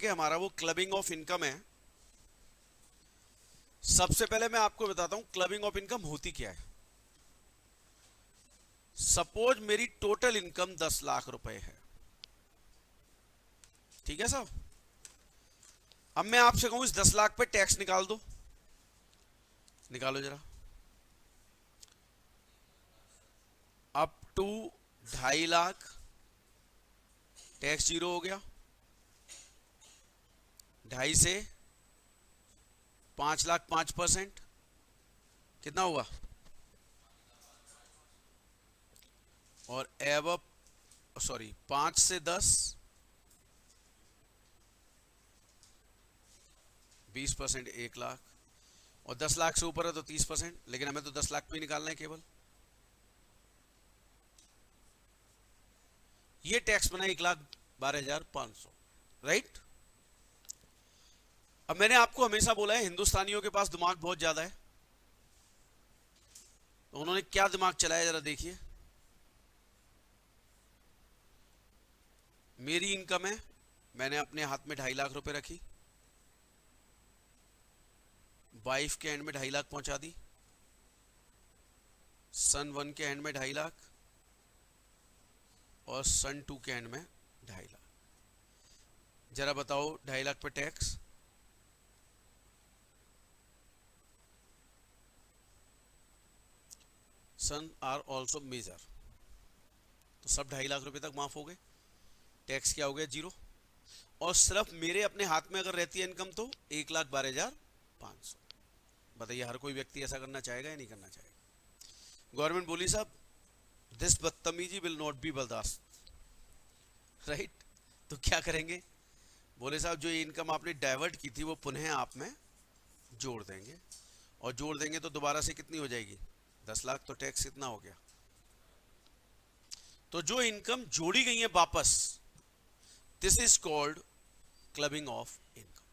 Topic है हमारा वो क्लबिंग ऑफ इनकम है। सबसे पहले मैं आपको बताता हूं क्लबिंग ऑफ इनकम होती क्या है। सपोज मेरी टोटल इनकम 10 लाख रुपए है, ठीक है साहब। अब मैं आपसे कहूं इस 10 लाख पे टैक्स निकाल दो, निकालो जरा। Up to 2.5 lakh tax zero हो गया, 2.5 से 5 लाख 5%, कितना हुआ? और एब 5 से 10 20%, 1 लाख। और 10 लाख से ऊपर है तो 30%, लेकिन हमें तो 10 लाख पे ही निकालना है केवल। ये टैक्स बना 1,12,500, राइट। अब मैंने आपको हमेशा बोला है हिंदुस्तानियों के पास दिमाग बहुत ज्यादा है, तो उन्होंने क्या दिमाग चलाया जरा देखिए। मेरी इनकम है, मैंने अपने हाथ में 2.5 लाख रुपए रखी, वाइफ के एंड में 2.5 लाख पहुंचा दी, सन 1 के एंड में 2.5 लाख और सन 2 के एंड में 2.5 लाख। जरा बताओ 2.5 लाख पे tax, son are also major, तो सब 2.5 लाख रुपए तक माफ हो गए, टैक्स क्या हो गया? जीरो। और सिर्फ मेरे अपने हाथ में अगर रहती है इनकम तो 1,12,500। बताइए हर कोई व्यक्ति ऐसा करना चाहेगा या नहीं करना चाहेगा? गवर्नमेंट बोली साहब दिस बदतमीजी विल नॉट बी बर्दाश्त, राइट। तो क्या करेंगे? बोले साहब जो ये इनकम आपने डाइवर्ट की थी वो पुनः आप में जोड़ देंगे, और जोड़ देंगे तो दोबारा से कितनी हो जाएगी? 10 लाख। तो टैक्स कितना हो गया? तो जो इनकम जोड़ी गई है वापस, this is called clubbing of income.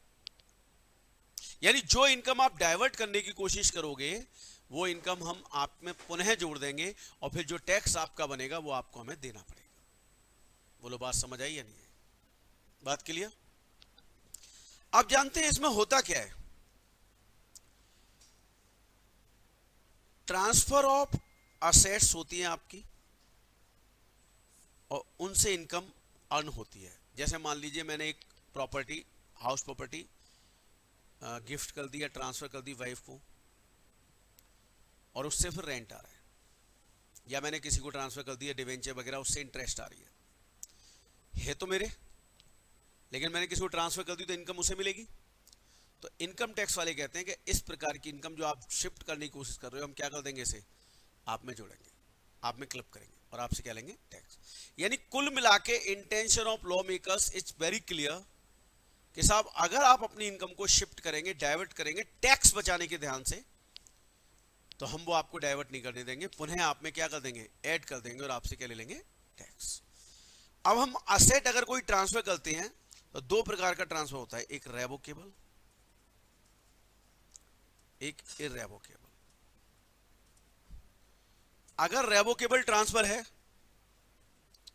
यानी जो इनकम आप डाइवर्ट करने की कोशिश करोगे वो इनकम हम आप में पुनः जोड़ देंगे, और फिर जो टैक्स आपका बनेगा वो आपको हमें देना पड़ेगा। बोलो बात समझ आई या नहीं आई? बात क्लियर? आप जानते हैं इसमें होता क्या है? ट्रांसफर ऑफ असेट्स होती है आपकी, और उनसे इनकम अर्न होती है। जैसे मान लीजिए मैंने एक प्रॉपर्टी, हाउस प्रॉपर्टी गिफ्ट कर दी या ट्रांसफर कर दी वाइफ को, और उससे फिर रेंट आ रहा है, या मैंने किसी को ट्रांसफर कर दिया डिवेंचर वगैरह, उससे इंटरेस्ट आ रही है तो मेरे, लेकिन मैंने किसी को ट्रांसफर कर दी तो इनकम उसे मिलेगी। तो इनकम टैक्स वाले कहते हैं कि इस प्रकार की इनकम जो आप शिफ्ट करने की कोशिश कर रहे हो, हम क्या कर देंगे, इसे आप में जोड़ेंगे, आप में क्लब करेंगे, और आपसे क्या लेंगे? टैक्स। यानी कुल मिला के intention of law makers is very clear कि साहब अगर आप अपनी इनकम को शिफ्ट करेंगे, डाइवर्ट करेंगे टैक्स बचाने के ध्यान से, तो हम वो आपको डाइवर्ट नहीं करने देंगे, पुनः आप में क्या कर देंगे? ऐड कर देंगे, और आपसे क्या ले लेंगे? टैक्स। अब हम असेट अगर कोई ट्रांसफर करते हैं तो दो प्रकार का ट्रांसफर होता है, एक रेवोकेबल, एक इरेवोकेबल। अगर रेवोकेबल ट्रांसफर है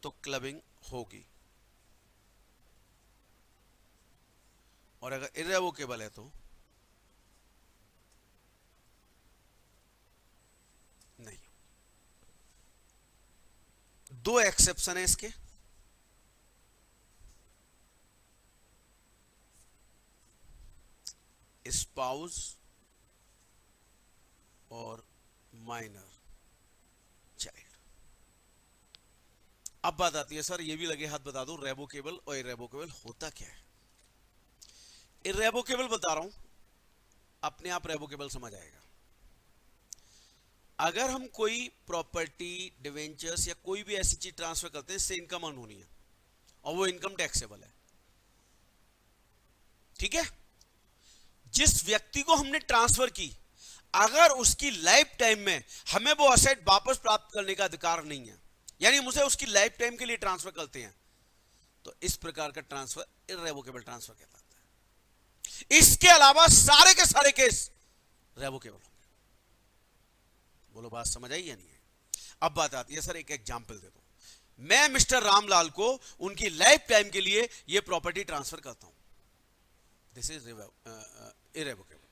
तो क्लबिंग होगी, और अगर इरेवोकेबल है तो नहीं। दो एक्सेप्शन है इसके। स्पाउस और माइनर चाइल्ड। अब बात आती है सर ये भी लगे हाथ बता दो रेवोकेबल और इरेवोकेबल होता क्या है। इरेवोकेबल बता रहा हूं, अपने आप रेवोकेबल समझ आएगा। अगर हम कोई प्रॉपर्टी, डिवेंचर्स या कोई भी ऐसी चीज ट्रांसफर करते हैं इससे इनकम अर्न होनी है, और वो इनकम टैक्सेबल है, ठीक है। जिस व्यक्ति को हमने ट्रांसफर की, अगर उसकी लाइफ टाइम में हमें वो असेट वापस प्राप्त करने का अधिकार नहीं है, यानी हम उसे उसकी लाइफ टाइम के लिए ट्रांसफर करते हैं, तो इस प्रकार का ट्रांसफर इरेवोकेबल ट्रांसफर कहलाता है। इसके अलावा सारे के सारे केस रेवोकेबल होंगे। बोलो बात समझ आई या नहीं है? अब बात आती है सर एक एग्जांपल दे दो। मैं मिस्टर रामलाल को उनकी लाइफ टाइम के लिए यह प्रॉपर्टी ट्रांसफर करता हूं, दिस इज इरेवोकेबल,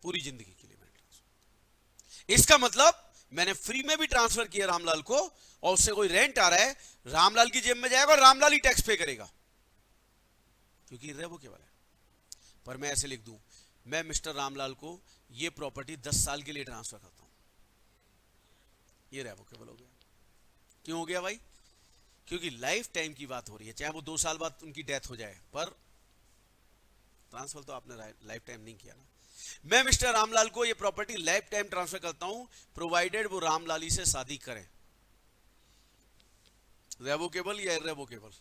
पूरी जिंदगी के लिए मैंने ट्रांसफर। इसका मतलब मैंने फ्री में भी ट्रांसफर किया रामलाल को, और उससे कोई रेंट आ रहा है, रामलाल की जेब में जाएगा और रामलाल ही टैक्स पे करेगा, क्योंकि इरेवोकेबल है। पर मैं ऐसे लिख दूं, मैं मिस्टर रामलाल को ये प्रॉपर्टी 10 साल के लिए ट्रांसफर करता हूं, ये रेवोकेबल हो गया। क्यों हो गया भाई? क्योंकि लाइफ टाइम की बात हो रही है, चाहे वो 2 साल बाद उनकी डेथ हो जाए, पर ट्रांसफर तो आपने लाइफ टाइम नहीं किया ना। मैं मिस्टर रामलाल को ये प्रॉपर्टी लाइफ टाइम ट्रांसफर करता हूं, प्रोवाइडेड वो रामलाली से शादी करें। रेवोकेबल या इरेवोकेबल?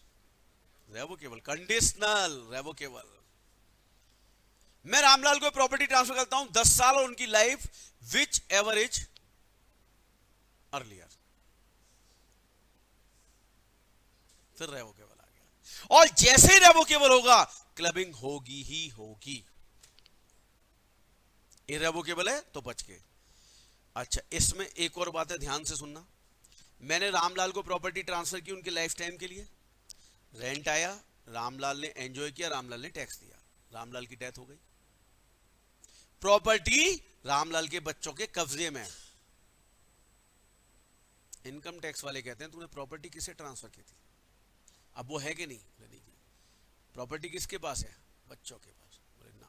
रेवोकेबल, कंडीशनल रेवोकेबल। मैं रामलाल को प्रॉपर्टी ट्रांसफर करता हूं 10 साल और उनकी life which ever is earlier, फिर रेवोकेबल आ गया। और जैसे ही रेवोकेबल होगा, क्लबिंग होगी ही होगी। इरेवोकेबल है तो बच गए। अच्छा, इसमें एक और बात है, ध्यान से सुनना। मैंने रामलाल को प्रॉपर्टी ट्रांसफर की उनके लाइफ टाइम के लिए, रेंट आया, रामलाल ने एंजॉय किया, रामलाल ने टैक्स दिया, रामलाल की डेथ हो गई, प्रॉपर्टी रामलाल के बच्चों के कब्जे में। इनकम टैक्स वाले कहते हैं तूने प्रॉपर्टी किसे ट्रांसफर की थी, अब वो है कि नहीं? नहीं जी। प्रॉपर्टी किसके पास है? बच्चों के पास। बोले ना,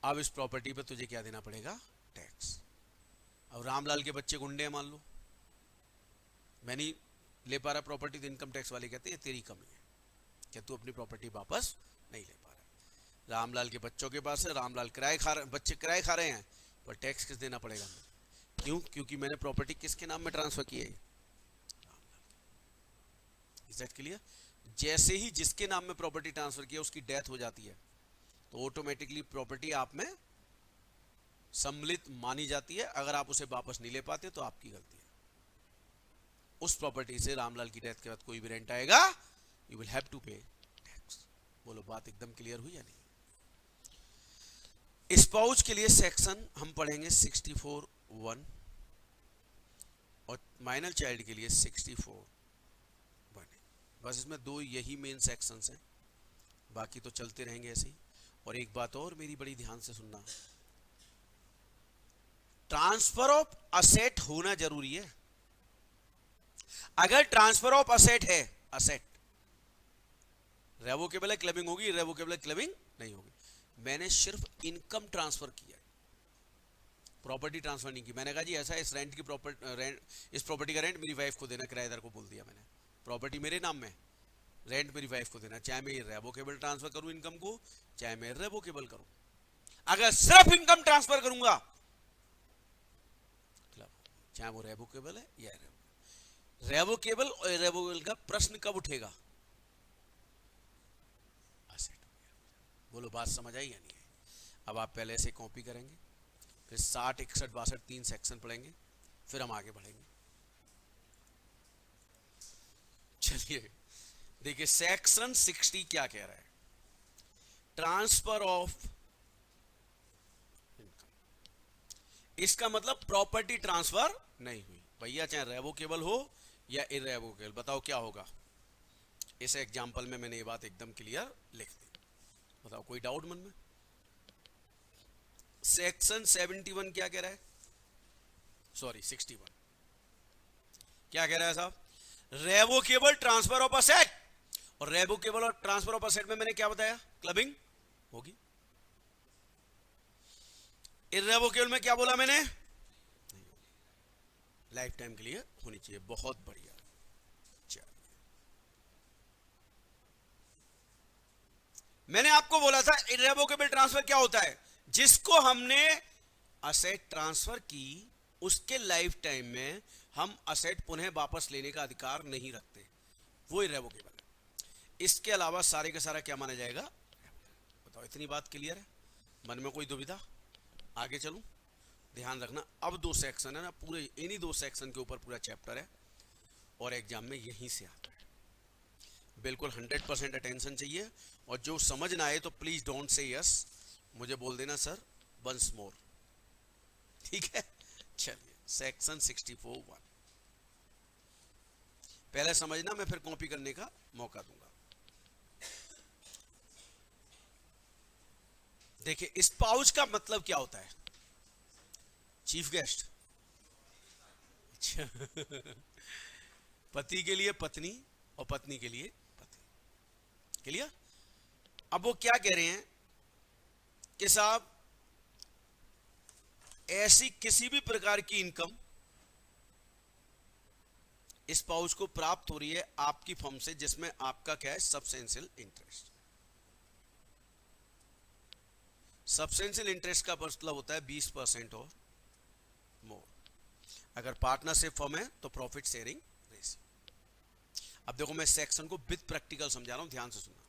अब इस प्रॉपर्टी पे तुझे क्या देना पड़ेगा? टैक्स। अब रामलाल के बच्चे गुंडे हैं मान लो, मैं नहीं ले पा रहा प्रॉपर्टी, तो इनकम टैक्स वाले कहते हैं ये तेरी कमी है, क्या तू अपनी प्रॉपर्टी वापस नहीं ले पा रहा। रामलाल के बच्चों के पास है, रामलाल किराए खा रहे, बच्चे किराए खा रहे हैं, पर टैक्स किस देना पड़ेगा? क्यों? क्योंकि मैंने प्रॉपर्टी किसके नाम में ट्रांसफर की है? Is that clear? जैसे ही जिसके नाम में प्रॉपर्टी ट्रांसफर किया उसकी डेथ हो जाती है, तो ऑटोमेटिकली प्रॉपर्टी आप में सम्मिलित मानी जाती है। अगर आप उसे वापस नहीं ले पाते तो आपकी गलती है। उस प्रॉपर्टी से रामलाल की डेथ के बाद कोई भी रेंट आएगा, यू विल हैव टू पे टैक्स। बोलो, बात एकदम क्लियर हुई या नहीं? स्पाउस के लिए सेक्शन हम पढ़ेंगे 64(1) और माइनर चाइल्ड के लिए 64(1). बस इसमें 2 यही मेन सेक्शंस हैं, बाकी तो चलते रहेंगे ऐसे ही। और एक बात और मेरी बड़ी ध्यान से सुनना, ट्रांसफर ऑफ असेट होना जरूरी है। अगर ट्रांसफर ऑफ असेट है, असेट रेवोकेबल है, क्लबिंग होगी, इरेवोकेबल है, क्लबिंग नहीं होगी। मैंने सिर्फ इनकम ट्रांसफर किया है, प्रॉपर्टी ट्रांसफर नहीं की। मैंने कहा जी ऐसा है, इस रेंट की इस प्रॉपर्टी का रेंट मेरी वाइफ को देना, किराएदार को बोल दिया मैंने, प्रॉपर्टी मेरे नाम में, रेंट मेरी वाइफ को देना। चाहे मैं रेवोकेबल ट्रांसफर करूं इनकम को, चाहे मैं इरेवोकेबल करूं। अगर सिर्फ इनकम ट्रांसफर करूंगा, चाहे वो रेवोकेबल है या रेवोकेबल और इरेवोकेबल का प्रश्न कब उठेगा? बोलो, बात समझ आई या नहीं है? अब आप पहले से कॉपी करेंगे, फिर 60, 61, 62 3 सेक्शन पढ़ेंगे, फिर हम आगे बढ़ेंगे। चलिए देखिए, सेक्शन 60 क्या कह रहा है? Transfer of income. इसका मतलब प्रॉपर्टी ट्रांसफर नहीं हुई भैया, चाहे रेवोकेबल हो या इरेवोकेबल। बताओ क्या होगा? इस एग्जांपल में मैंने ये बात एकदम क्लियर लिख दी, बताओ कोई डाउट मन में? सेक्शन 71 क्या कह रहा है? सॉरी 61 क्या कह रहा है साहब? रेवोकेबल ट्रांसफर ऑफ असेट। और रेवोकेबल और ट्रांसफर ऑफ असेट में मैंने क्या बताया? क्लबिंग होगी। इरेवोकेबल में क्या बोला मैंने? लाइफ टाइम के लिए होनी चाहिए। बहुत बढ़िया। मैंने आपको बोला था इरेवोकेबल ट्रांसफर क्या होता है? जिसको हमने असेट ट्रांसफर की, उसके लाइफ टाइम में हम असेट पुनः वापस लेने का अधिकार नहीं रखते, वो इरेवोकेबल है। इसके अलावा सारे का सारा क्या माना जाएगा? बताओ, इतनी बात क्लियर है? मन में कोई दुविधा? आगे चलूं? ध्यान रखना, अब 2 सेक्शन है ना, पूरे इन्हीं 2 सेक्शन के ऊपर पूरा चैप्टर है, और एग्जाम में यहीं से आता है। बिल्कुल 100% अटेंशन चाहिए, और जो समझ ना आए तो प्लीज डोंट से यस, मुझे बोल देना सर वंस मोर, ठीक है? चलिए, सेक्शन 64(1) पहले समझना, मैं फिर कॉपी करने का मौका दूंगा। देखिए स्पाउस का मतलब क्या होता है? Chief guest. अच्छा पति के लिए पत्नी और पत्नी के लिए पति। क्लियर? अब वो क्या कह रहे हैं कि साहब ऐसी किसी भी प्रकार की इनकम स्पाउस को प्राप्त हो रही है आपकी फर्म से जिसमें आपका क्या है? Substantial interest. सब्सटेंशियल इंटरेस्ट का मतलब होता है 20% और मोर। अगर पार्टनरशिप फर्म है तो प्रॉफिट शेयरिंग रेशियो। अब देखो मैं सेक्शन को विद प्रैक्टिकल समझा रहा हूं, ध्यान से सुनना।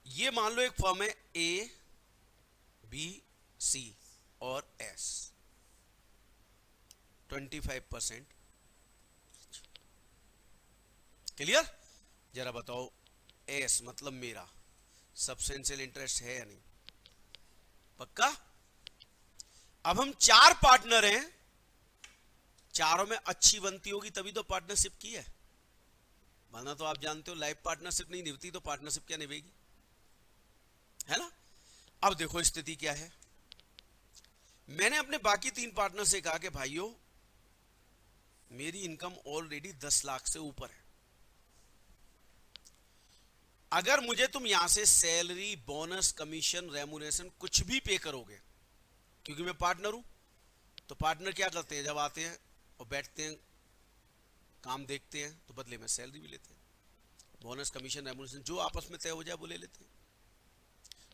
ये मान लो एक फर्म है ए बी सी और एस, 25%। क्लियर? जरा बताओ एस मतलब मेरा सब्सटेंशियल इंटरेस्ट है या नहीं? पक्का? अब हम 4 पार्टनर हैं, चारों में अच्छी बनती होगी तभी तो पार्टनरशिप की है, वरना तो आप जानते हो लाइफ पार्टनरशिप नहीं निभती तो पार्टनरशिप क्या निभेगी, है ना? अब देखो स्थिति क्या है। मैंने अपने बाकी 3 पार्टनर से कहा कि भाइयों मेरी इनकम ऑलरेडी 10 लाख से ऊपर है, अगर मुझे तुम यहां से सैलरी बोनस कमीशन रेमुनेशन कुछ भी पे करोगे, क्योंकि मैं पार्टनर हूं, तो पार्टनर क्या करते हैं? जब आते हैं और बैठते हैं काम देखते हैं तो बदले में सैलरी भी लेते हैं, बोनस कमीशन रेमुनेशन जो आपस में तय हो जाए वो ले लेते हैं।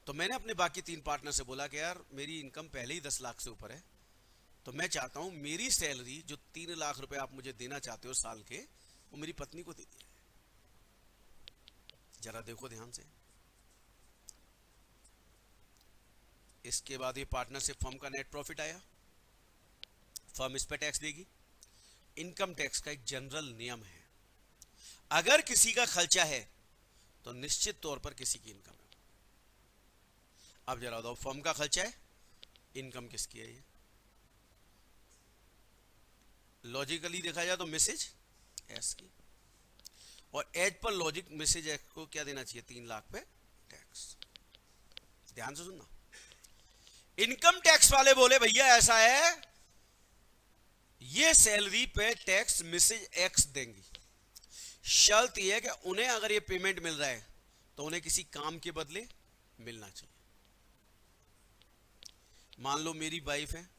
तो मैंने अपने बाकी 3 पार्टनर से बोला कि यार मेरी इनकम पहले ही 10 लाख से ऊपर है, तो मैं चाहता हूं मेरी सैलरी जो 3 लाख रुपए आप मुझे देना चाहते हो साल के, वो मेरी पत्नी को दे दिया। जरा देखो ध्यान से। इसके बाद ये पार्टनरशिप फर्म का नेट प्रॉफिट आया, फर्म इस पे टैक्स देगी। इनकम टैक्स का एक जनरल नियम है, अगर किसी का खर्चा है तो निश्चित तौर पर किसी की इनकम है। अब जरा बताओ फर्म का खर्चा है, इनकम किसकी है? ये लॉजिकली देखा जाए तो मिसेज एस की, और as per logic Mrs S को क्या देना चाहिए? 3 लाख पे टैक्स। ध्यान से सुनना। इनकम टैक्स वाले बोले भैया ऐसा है, ये सैलरी पे टैक्स मिसेज एक्स देंगी, शर्त यह है कि उन्हें अगर ये पेमेंट मिल रहा है तो उन्हें किसी काम के बदले मिलना चाहिए। मान लो मेरी वाइफ है,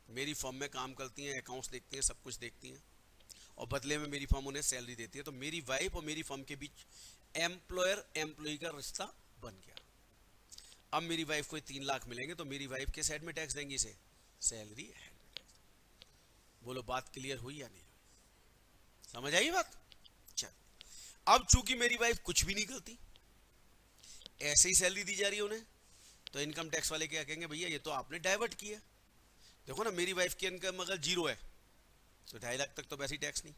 मेरी फर्म में काम करती हैं, अकाउंट्स देखती हैं, सब कुछ देखती हैं, और बदले में मेरी फर्म उन्हें सैलरी देती है, तो मेरी वाइफ और मेरी फर्म के बीच एम्प्लॉयर एम्प्लॉय का रिश्ता बन गया। अब मेरी वाइफ को 3 लाख मिलेंगे तो मेरी वाइफ किस हेड में टैक्स देंगी? इसे सैलरी हेड में टैक्स। बोलो बात क्लियर हुई या नहीं? समझ आई बात? चल, अब चूंकि मेरी वाइफ कुछ भी नहीं करती, ऐसे ही सैलरी दी जा रही है उन्हें, तो इनकम टैक्स वाले क्या कहेंगे? भैया ये तो आपने डाइवर्ट किया। देखो ना, मेरी वाइफ की इनकम अगर 0 है तो 2.5 लाख तक तो वैसे ही टैक्स नहीं,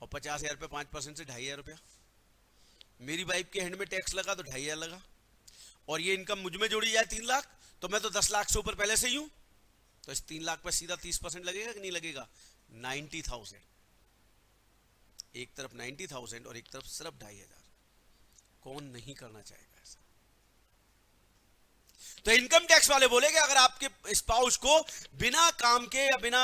और 50,000 पे 5% से 2,500 रुपया मेरी वाइफ के हैंड में टैक्स लगा तो 2,500 लगा, और ये इनकम मुझ में जोड़ी जाए 3 लाख, तो मैं तो 10 लाख से ऊपर पहले से ही हूं, तो इस 3 लाख पर सीधा 30% लगेगा कि नहीं लगेगा? 90,000। एक तरफ 90,000 और एक तरफ सिर्फ 2,500। कौन नहीं करना चाहेगा ऐसा? तो इनकम टैक्स वाले बोले कि अगर आपके स्पाउस को बिना काम के या बिना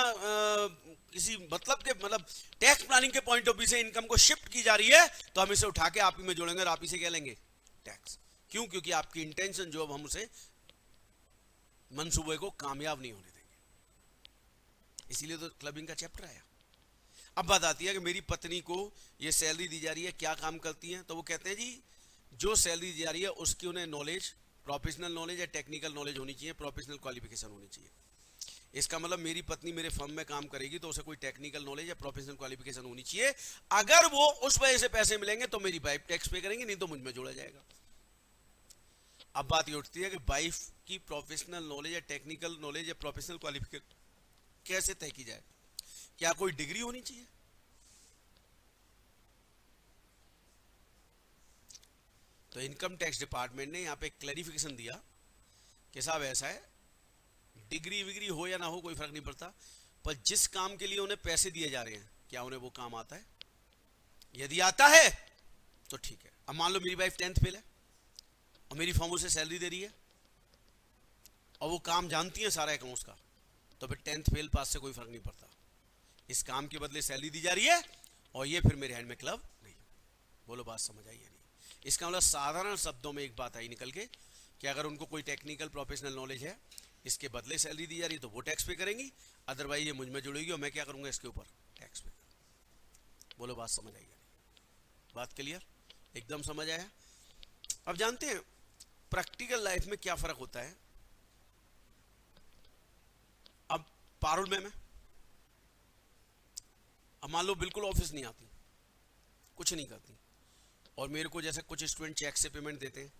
किसी मतलब के, मतलब टैक्स प्लानिंग के पॉइंट ऑफ व्यू से इनकम को शिफ्ट की जा रही है, तो हम इसे उठा के आप ही में जोड़ेंगे और आप ही से क्या लेंगे? टैक्स। क्यों? क्योंकि आपकी इंटेंशन जो, अब हम उसे मंसूबे को कामयाब नहीं होने देंगे, इसीलिए तो क्लबिंग का चैप्टर आया। अब बात आती है कि मेरी पत्नी को ये सैलरी दी जा रही है, क्या काम करती है? तो वो कहते हैं जी जो सैलरी दी जा रही है उसकी उन्हें नॉलेज, प्रोफेशनल नॉलेज या टेक्निकल नॉलेज होनी चाहिए, प्रोफेशनल क्वालिफिकेशन होनी चाहिए। इसका मतलब मेरी पत्नी मेरे फर्म में काम करेगी तो उसे कोई टेक्निकल नॉलेज या प्रोफेशनल क्वालिफिकेशन होनी चाहिए। अगर वो उस वजह से पैसे मिलेंगे तो मेरी वाइफ टैक्स पे करेंगे, नहीं तो मुझ में जोड़ा जाएगा। अब बात ये उठती है कि वाइफ की प्रोफेशनल नॉलेज या टेक्निकल नॉलेज या प्रोफेशनल क्वालिफिकेशन कैसे तय की जाए? क्या कोई डिग्री होनी चाहिए? तो इनकम टैक्स डिपार्टमेंट ने यहां पे क्लैरिफिकेशन दिया कि साहब ऐसा है, डिग्री विग्री हो या ना हो कोई फर्क नहीं पड़ता, पर जिस काम के लिए उन्हें पैसे दिए जा रहे हैं क्या उन्हें वो काम आता है? यदि आता है तो ठीक है। अब मान लो मेरी वाइफ 10th फेल है और मेरी फर्म उसे सैलरी दे रही है, और वो काम जानती हैं सारा अकाउंट्स का, तो फिर 10th फेल पास से कोई फर्क नहीं पड़ता। इस काम के बदले सैलरी दी जा रही है और ये फिर मेरे हैंड में क्लब नहीं। बोलो बात समझ आई या नहीं? इसका मतलब साधारण शब्दों में एक बात आई निकल के कि अगर उनको कोई टेक्निकल प्रोफेशनल नॉलेज है, इसके बदले सैलरी दी जा रही है, तो वो टैक्स पे करेंगी, अदरवाइज ये मुझ में जुड़ेगी और मैं क्या करूंगा इसके ऊपर टैक्स पे। बोलो बात समझ आई या नहीं? बात क्लियर? एकदम समझ आया? अब जानते हैं प्रैक्टिकल लाइफ में क्या फर्क होता है। अब पारुल में अब मान लो बिल्कुल ऑफिस नहीं आती, कुछ नहीं करती, और मेरे को जैसे कुछ स्टूडेंट चेक से पेमेंट देते हैं,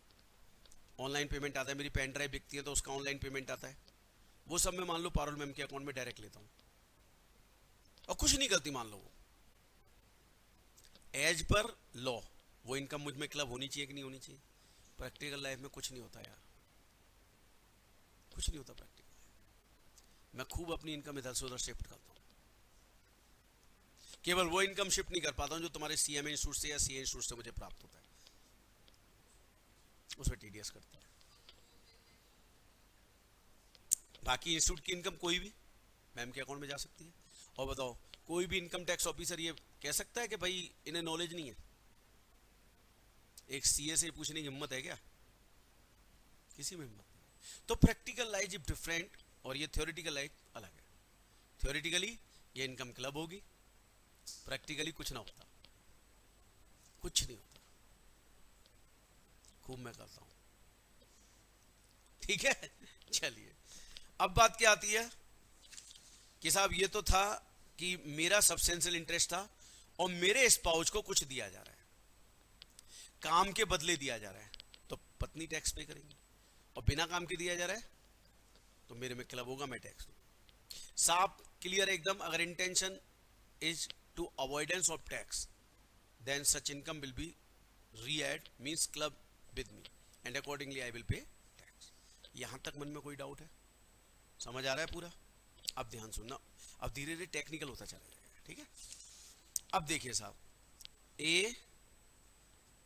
ऑनलाइन पेमेंट आता है, मेरी पेन ड्राइव बिकती है तो उसका ऑनलाइन पेमेंट आता है, वो सब मैं मान लो पारुल मैम के अकाउंट में डायरेक्ट लेता हूं और कुछ नहीं करती मान लो वो। एज पर लॉ वो इनकम मुझ में क्लब होनी चाहिए कि नहीं होनी चाहिए? प्रैक्टिकल लाइफ में कुछ नहीं होता यार, कुछ नहीं होता प्रैक्टिकल लाइफ। मैं खूब अपनी इनकम इधर से उधर शिफ्ट करता हूं, केवल वो इनकम शिफ्ट नहीं कर पाता हूं जो तुम्हारे सीएमए इंस्टीट्यूट से या सीए इंस्टीट्यूट से मुझे प्राप्त होता है, उसमें टीडीएस करता है। बाकी इंस्टीट्यूट की इनकम कोई भी मैम के अकाउंट में जा सकती है। और बताओ कोई भी इनकम टैक्स ऑफिसर ये कह सकता है कि भाई इन्हें नॉलेज नहीं है? एक सीए से पूछने की हिम्मत है क्या? किसी में हिम्मत नहीं। तो प्रैक्टिकल लाइफ इज डिफरेंट और ये थ्योरेटिकल लाइफ अलग है। थ्योरेटिकली ये इनकम क्लब होगी, प्रैक्टिकली कुछ ना होता, कुछ नहीं होता। खूब मैं करता हूं, ठीक है। चलिए अब बात क्या आती है कि साहब ये तो था कि मेरा सब्सटेंशियल इंटरेस्ट था और मेरे स्पाउस को कुछ दिया जा रहा है, काम के बदले दिया जा रहा है, तो पत्नी टैक्स पे करेंगी, और बिना काम के दिया जा रहा है तो मेरे में क्लब होगा, मैं टैक्स दूंगा। साफ क्लियर एकदम। अगर intention is to avoidance of tax then such income will be read means club with me and accordingly I will pay tax. यहां तक मन में कोई डाउट है? समझ आ रहा है पूरा? अब ध्यान सुनना, अब धीरे धीरे टेक्निकल होता चला जाएगा, ठीक है। अब देखिए साहब, A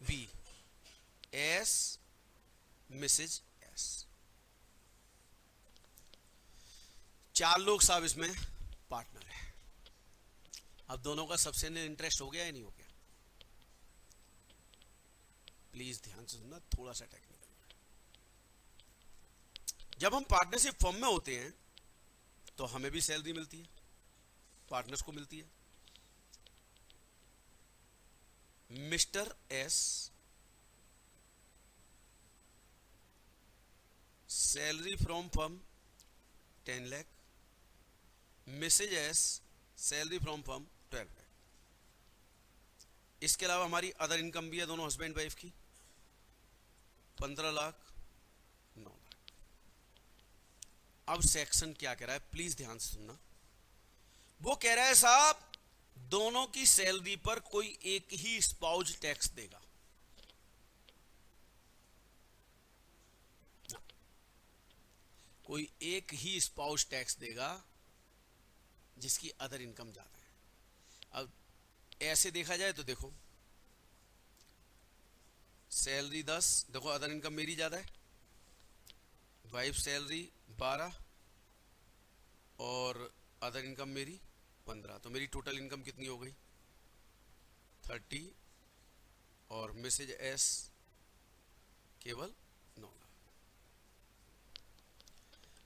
B S Mrs S, चार लोग साहब इसमें पार्टनर है। अब दोनों का सब्सिडेंशियल इंटरेस्ट हो गया या नहीं हो गया? प्लीज ध्यान से सुनना, थोड़ा सा टेक्निकल। जब हम पार्टनरशिप फर्म में होते हैं तो हमें भी सैलरी मिलती है, पार्टनर्स को मिलती है। Mr S salary from firm 10 lakh, Mrs S salary from firm 12 lakh. इसके अलावा हमारी अदर इनकम भी है दोनों हस्बैंड वाइफ की, 15 लाख 9 लाख। अब सेक्शन क्या कह रहा है, प्लीज ध्यान से सुनना। वो कह रहा है साहब दोनों की सैलरी पर कोई एक ही स्पाउस टैक्स देगा। कोई एक ही स्पाउस टैक्स देगा जिसकी अदर इनकम ज्यादा है। अब ऐसे देखा जाए तो देखो सैलरी 10, देखो अदर इनकम मेरी ज्यादा है, वाइफ सैलरी 12 और अदर इनकम मेरी 15, तो मेरी टोटल इनकम कितनी हो गई 30 और मिसेज एस केवल 9 लाख।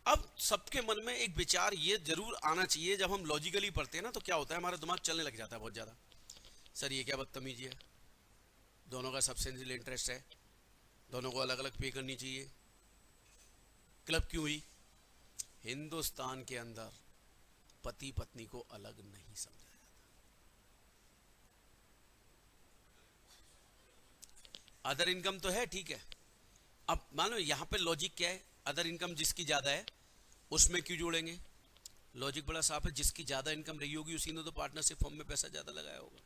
अब सबके मन में एक विचार ये जरूर आना चाहिए, जब हम लॉजिकली पढ़ते हैं ना तो क्या होता है हमारा दिमाग चलने लग जाता है बहुत ज्यादा। सर ये क्या बदतमीजी है, दोनों का सब्सिडेंशियल इंटरेस्ट है, दोनों को अलग अलग पे करनी चाहिए, क्लब क्यों हुई? हिंदुस्तान के अंदर पति पत्नी को अलग नहीं समझा जाता। अदर इनकम तो है ठीक है, अब मान लो यहां पे लॉजिक क्या है, अदर इनकम जिसकी ज्यादा है उसमें क्यों जोड़ेंगे? लॉजिक बड़ा साफ है, जिसकी ज्यादा इनकम रही होगी उसी ने तो पार्टनरशिप फर्म में पैसा ज्यादा लगाया होगा,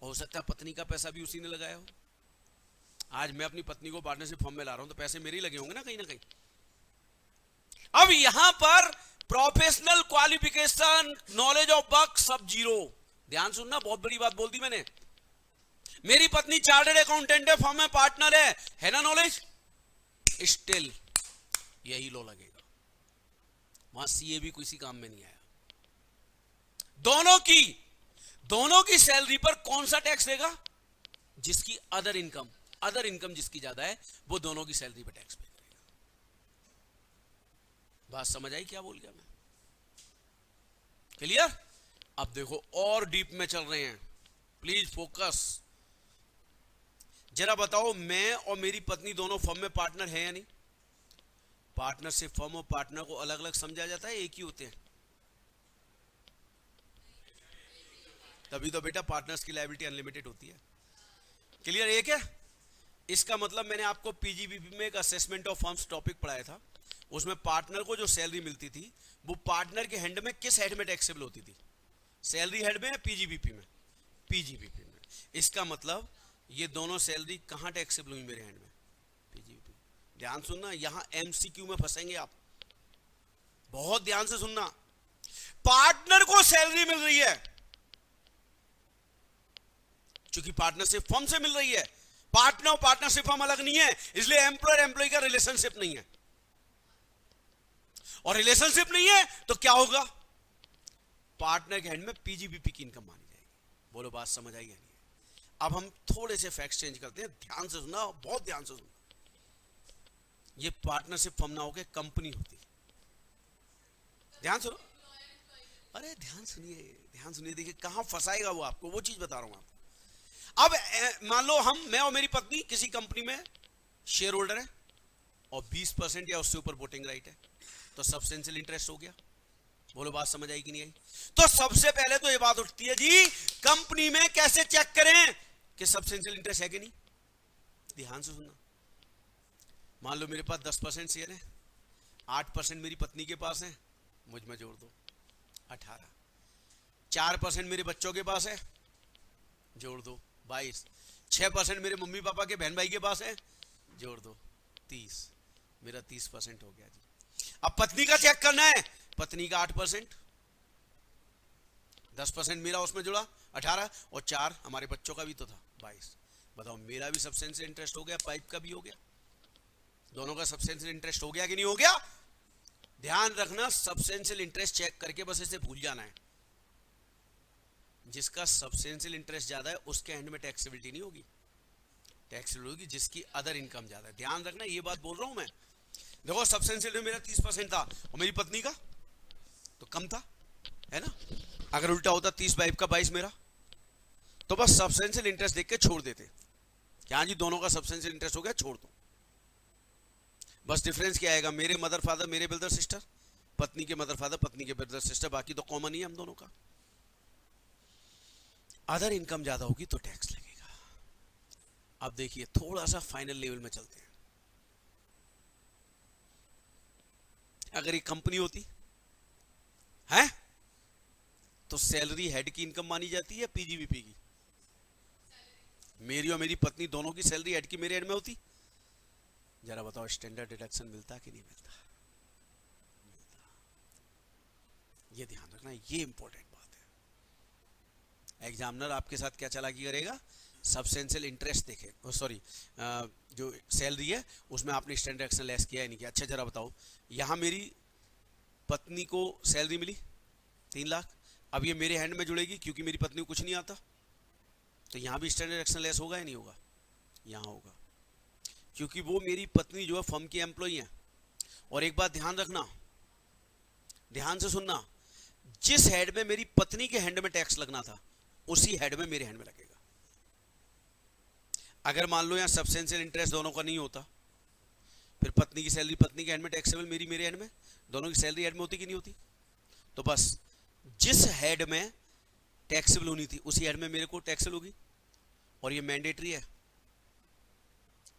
हो सकता है पत्नी का पैसा भी उसी ने लगाया हो। आज मैं अपनी पत्नी को पार्टनरशिप फर्म में ला रहा हूं तो पैसे मेरे ही लगे होंगे ना कहीं ना कहीं। अब यहां पर professional qualification, knowledge of work सब जीरो। ध्यान सुनना, बहुत बड़ी बात बोल दी मैंने। मेरी पत्नी चार्टर्ड अकाउंटेंट है, फर्म में पार्टनर है ना नॉलेज? स्टिल यही लॉ लगेगा, वहां सीए भी किसी काम में नहीं आया। दोनों की सैलरी पर कौन सा टैक्स देगा? जिसकी अदर इनकम जिसकी ज्यादा है वो दोनों की सैलरी पर टैक्स पे करेगा। बात समझ आई क्या बोल गया मैं? क्लियर? अब देखो और डीप में चल रहे हैं, प्लीज फोकस। जरा बताओ, मैं और मेरी पत्नी दोनों फर्म में पार्टनर है या नहीं? पार्टनरशिप फर्म और पार्टनर को अलग अलग समझा जाता है, एक ही होते हैं? तभी तो बेटा पार्टनर्स की लायबिलिटी अनलिमिटेड होती है। क्लियर? एक है। इसका मतलब मैंने आपको पीजीबीपी में एक असेसमेंट ऑफ फर्म्स टॉपिक पढ़ाया था, उसमें पार्टनर को जो सैलरी मिलती थी वो पार्टनर के हैंड में किस हेड में टैक्सेबल होती थी? सैलरी हेड में या पीजीबीपी में? पीजीबीपी में। इसका मतलब ये दोनों सैलरी कहां टैक्सेबल हुई मेरे हैंड में? पीजीबीपी। ध्यान सुनना, यहां एमसीक्यू में फंसेंगे आप, बहुत ध्यान से सुनना। पार्टनर को सैलरी मिल रही है क्योंकि पार्टनरशिप फर्म से मिल रही है। पार्टनर और पार्टनरशिप फर्म अलग नहीं है, इसलिए एम्प्लॉयर एम्प्लॉय का रिलेशनशिप नहीं है। और रिलेशनशिप नहीं है तो क्या होगा? पार्टनर के हैंड में पीजीबीपी की इनकम मानी जाएगी। बोलो बात समझ आई या नहीं? अब हम थोड़े से फैक्ट्स चेंज करते हैं, ध्यान से सुनना, बहुत ध्यान से सुनना। ये पार्टनरशिप फर्म ना होकर कंपनी होती। ध्यान सुनो, अरे ध्यान सुनिए, देखिए कहां फंसाएगा वो आपको, वो चीज बता रहा हूं आपको। अब मान लो मैं और मेरी पत्नी किसी कंपनी में शेयर होल्डर है और 20% या उससे ऊपर वोटिंग राइट है, तो सब्सटेंशियल इंटरेस्ट हो गया। बोलो बात समझ आई कि नहीं आई? तो सबसे पहले तो ये बात उठती है जी, कंपनी में कैसे चेक करें कि सब्सटेंशियल इंटरेस्ट है कि नहीं? ध्यान से सुनना। मान लो मेरे पास 10% शेयर है, 8% मेरी पत्नी के पास है, मुझ में जोड़ दो 18, 4% मेरे बच्चों के पास है, जोड़ दो 22, 6% मेरे मम्मी पापा के बहन भाई के पास है, जोड़ दो 30, मेरा 30% हो गया जी। अब पत्नी का चेक करना है, पत्नी का 8%, 10% मेरा उसमें जुड़ा 18, और 4 हमारे बच्चों का भी तो था 22। बताओ मेरा भी सब्सटेंशियल इंटरेस्ट हो गया, पाइप का भी हो गया, दोनों का सब्सटेंशियल इंटरेस्ट हो गया कि नहीं हो गया? ध्यान रखना, सब्सटेंशियल इंटरेस्ट चेक करके बस इसे भूल जाना है। जिसका सब्सटेंशियल इंटरेस्ट ज्यादा है उसके एंड में टैक्सेबिलिटी नहीं होगी, टैक्सेबल होगी जिसकी अदर इनकम ज्यादा है। ध्यान रखना, ये बात बोल रहा हूं मैं। देखो सब्सटेंशियल में मेरा 30% था और मेरी पत्नी का तो कम था, है ना? अगर उल्टा होता 30 वाइफ का 22 मेरा, तो बस सब्सटेंशियल इंटरेस्ट देख के छोड़ देते कि हाँ जी दोनों का सब्सटेंशियल इंटरेस्ट हो गया, छोड़ दो। बस डिफरेंस क्या आएगा? मेरे मदर फादर मेरे ब्रदर सिस्टर, पत्नी के मदर फादर पत्नी के ब्रदर सिस्टर, बाकी तो कॉमन ही है हम दोनों का। अदर इनकम ज्यादा होगी तो टैक्स लगेगा। अब देखिए थोड़ा सा फाइनल लेवल में चलते हैं। अगर ये कंपनी होती है तो सैलरी हेड की इनकम मानी जाती है पीजीबीपी की? मेरी और मेरी पत्नी दोनों की सैलरी हेड की मेरे हेड में होती? जरा बताओ स्टैंडर्ड डिडक्शन मिलता कि नहीं मिलता? मिलता। ये ध्यान रखना, ये इंपॉर्टेंट बात है। एग्जामिनर आपके साथ क्या चालाकी करेगा? सब्सटेंशियल इंटरेस्ट देखे, सॉरी जो सैलरी है उसमें आपने स्टैंडर्ड डिडक्शन लेस किया है नहीं किया। अच्छा जरा बताओ, यहां मेरी पत्नी को सैलरी मिली 3 लाख, अब ये मेरे हैंड में जुड़ेगी क्योंकि मेरी पत्नी को कुछ नहीं आता, तो यहां भी स्टैंडर्ड डिडक्शन लेस होगा या नहीं होगा? यहां होगा, क्योंकि वो मेरी पत्नी जो है फर्म की एम्प्लॉई है। और एक बात ध्यान रखना, ध्यान से सुनना, जिस हेड में मेरी पत्नी के हैंड में टैक्स लगना था उसी हेड में मेरे हैंड में लगेगा। अगर मान लो यहां सब्सटेंशियल इंटरेस्ट दोनों का नहीं होता, फिर पत्नी की सैलरी पत्नी के हैंड में टैक्सेबल, मेरी मेरे हैंड में, दोनों की सैलरी हेड में होती कि नहीं होती? तो बस जिस हेड में टैक्सेबल होनी थी उसी हेड में मेरे को टैक्सेबल होगी। और ये मैंडेटरी है,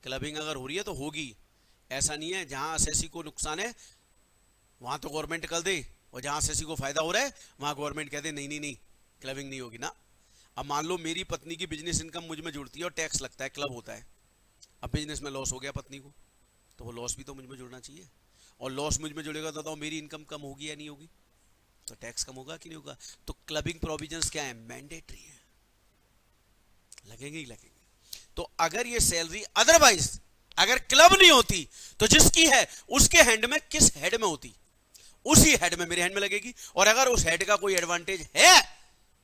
क्लबिंग अगर हो रही है तो होगी। ऐसा नहीं है जहां एसएससी को नुकसान है वहां तो गवर्नमेंट कर दे, और जहां एसएससी को फायदा हो रहा है वहां गवर्नमेंट कहते नहीं नहीं नहीं क्लबिंग नहीं होगी ना। अब मान लो मेरी पत्नी की बिजनेस इनकम मुझ में जुड़ती है और टैक्स लगता है, क्लब होता है, अब बिजनेस में लॉस हो गया पत्नी को, तो वो लॉस भी तो मुझ में जुड़ना चाहिए, और लॉस मुझ में जुड़ेगा तो मेरी इनकम कम होगी या नहीं होगी? तो टैक्स कम होगा कि नहीं होगा? तो क्लबिंग प्रोविजंस क्या है? मैंडेटरी है, लगेंगे ही लगेंगे। तो अगर ये सैलरी अदरवाइज अगर क्लब नहीं होती तो जिसकी है उसके हैंड में, किस हेड में होती, उसी हेड में मेरे हैंड में लगेगी। और अगर उस हेड का कोई एडवांटेज है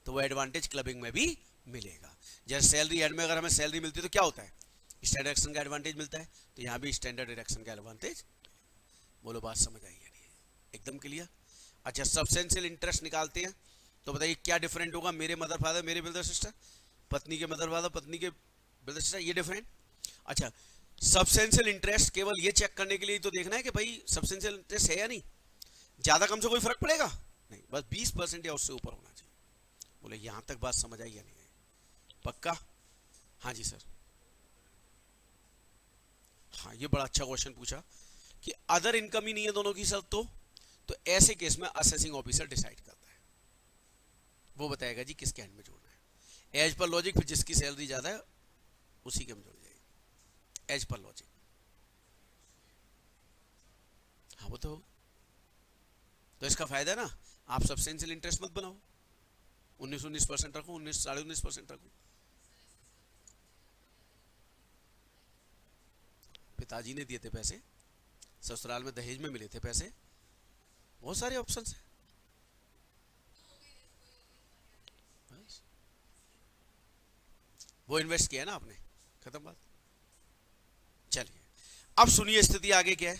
तो वो एडवांटेज क्लबिंग में भी मिलेगा। जैसे सैलरी हेड में अगर हमें सैलरी मिलती है तो क्या होता है, स्टैंडर्ड डिडक्शन का एडवांटेज मिलता है, तो यहां भी स्टैंडर्ड डिडक्शन का एडवांटेज। बोलो बात समझ आई है नहीं? एकदम क्लियर। अच्छा, सब्सटेंशियल इंटरेस्ट निकालते हैं तो बताइए क्या डिफरेंट होगा, मेरे मदर फादर मेरे ब्रदर सिस्टर, पत्नी के मदर फादर पत्नी के ब्रदर सिस्टर, ये डिफरेंट। अच्छा, सब्सटेंशियल इंटरेस्ट केवल ये चेक करने के लिए तो देखना है कि भाई सब्सटेंशियल इंटरेस्ट है या नहीं, ज्यादा कम से कोई फर्क पड़ेगा नहीं, बस 20% या उससे ऊपर होना चाहिए। बोले यहां तक बात समझ आई या नहीं आई? पक्का? हाँ जी सर। हाँ, ये बड़ा अच्छा क्वेश्चन पूछा कि अदर इनकम ही नहीं है दोनों की शर्त, तो ऐसे केस में असेसिंग ऑफिसर डिसाइड करता है, वो बताएगा जी किसके हैंड में जोड़ना है। एज पर लॉजिक, फिर जिसकी सैलरी ज्यादा है उसी के में जोड़ जाएगी, एज पर लॉजिक। हाँ वो तो इसका फायदा है ना, आप सब्सटेंशियल इंटरेस्ट मत बनाओ, 19% रखो, 19.5% रखो। पिताजी ने दिए थे पैसे, ससुराल में दहेज में मिले थे पैसे, बहुत सारे ऑप्शंस हैं। वो इन्वेस्ट किया ना आपने, खत्म बात। चलिए अब सुनिए स्थिति आगे क्या है।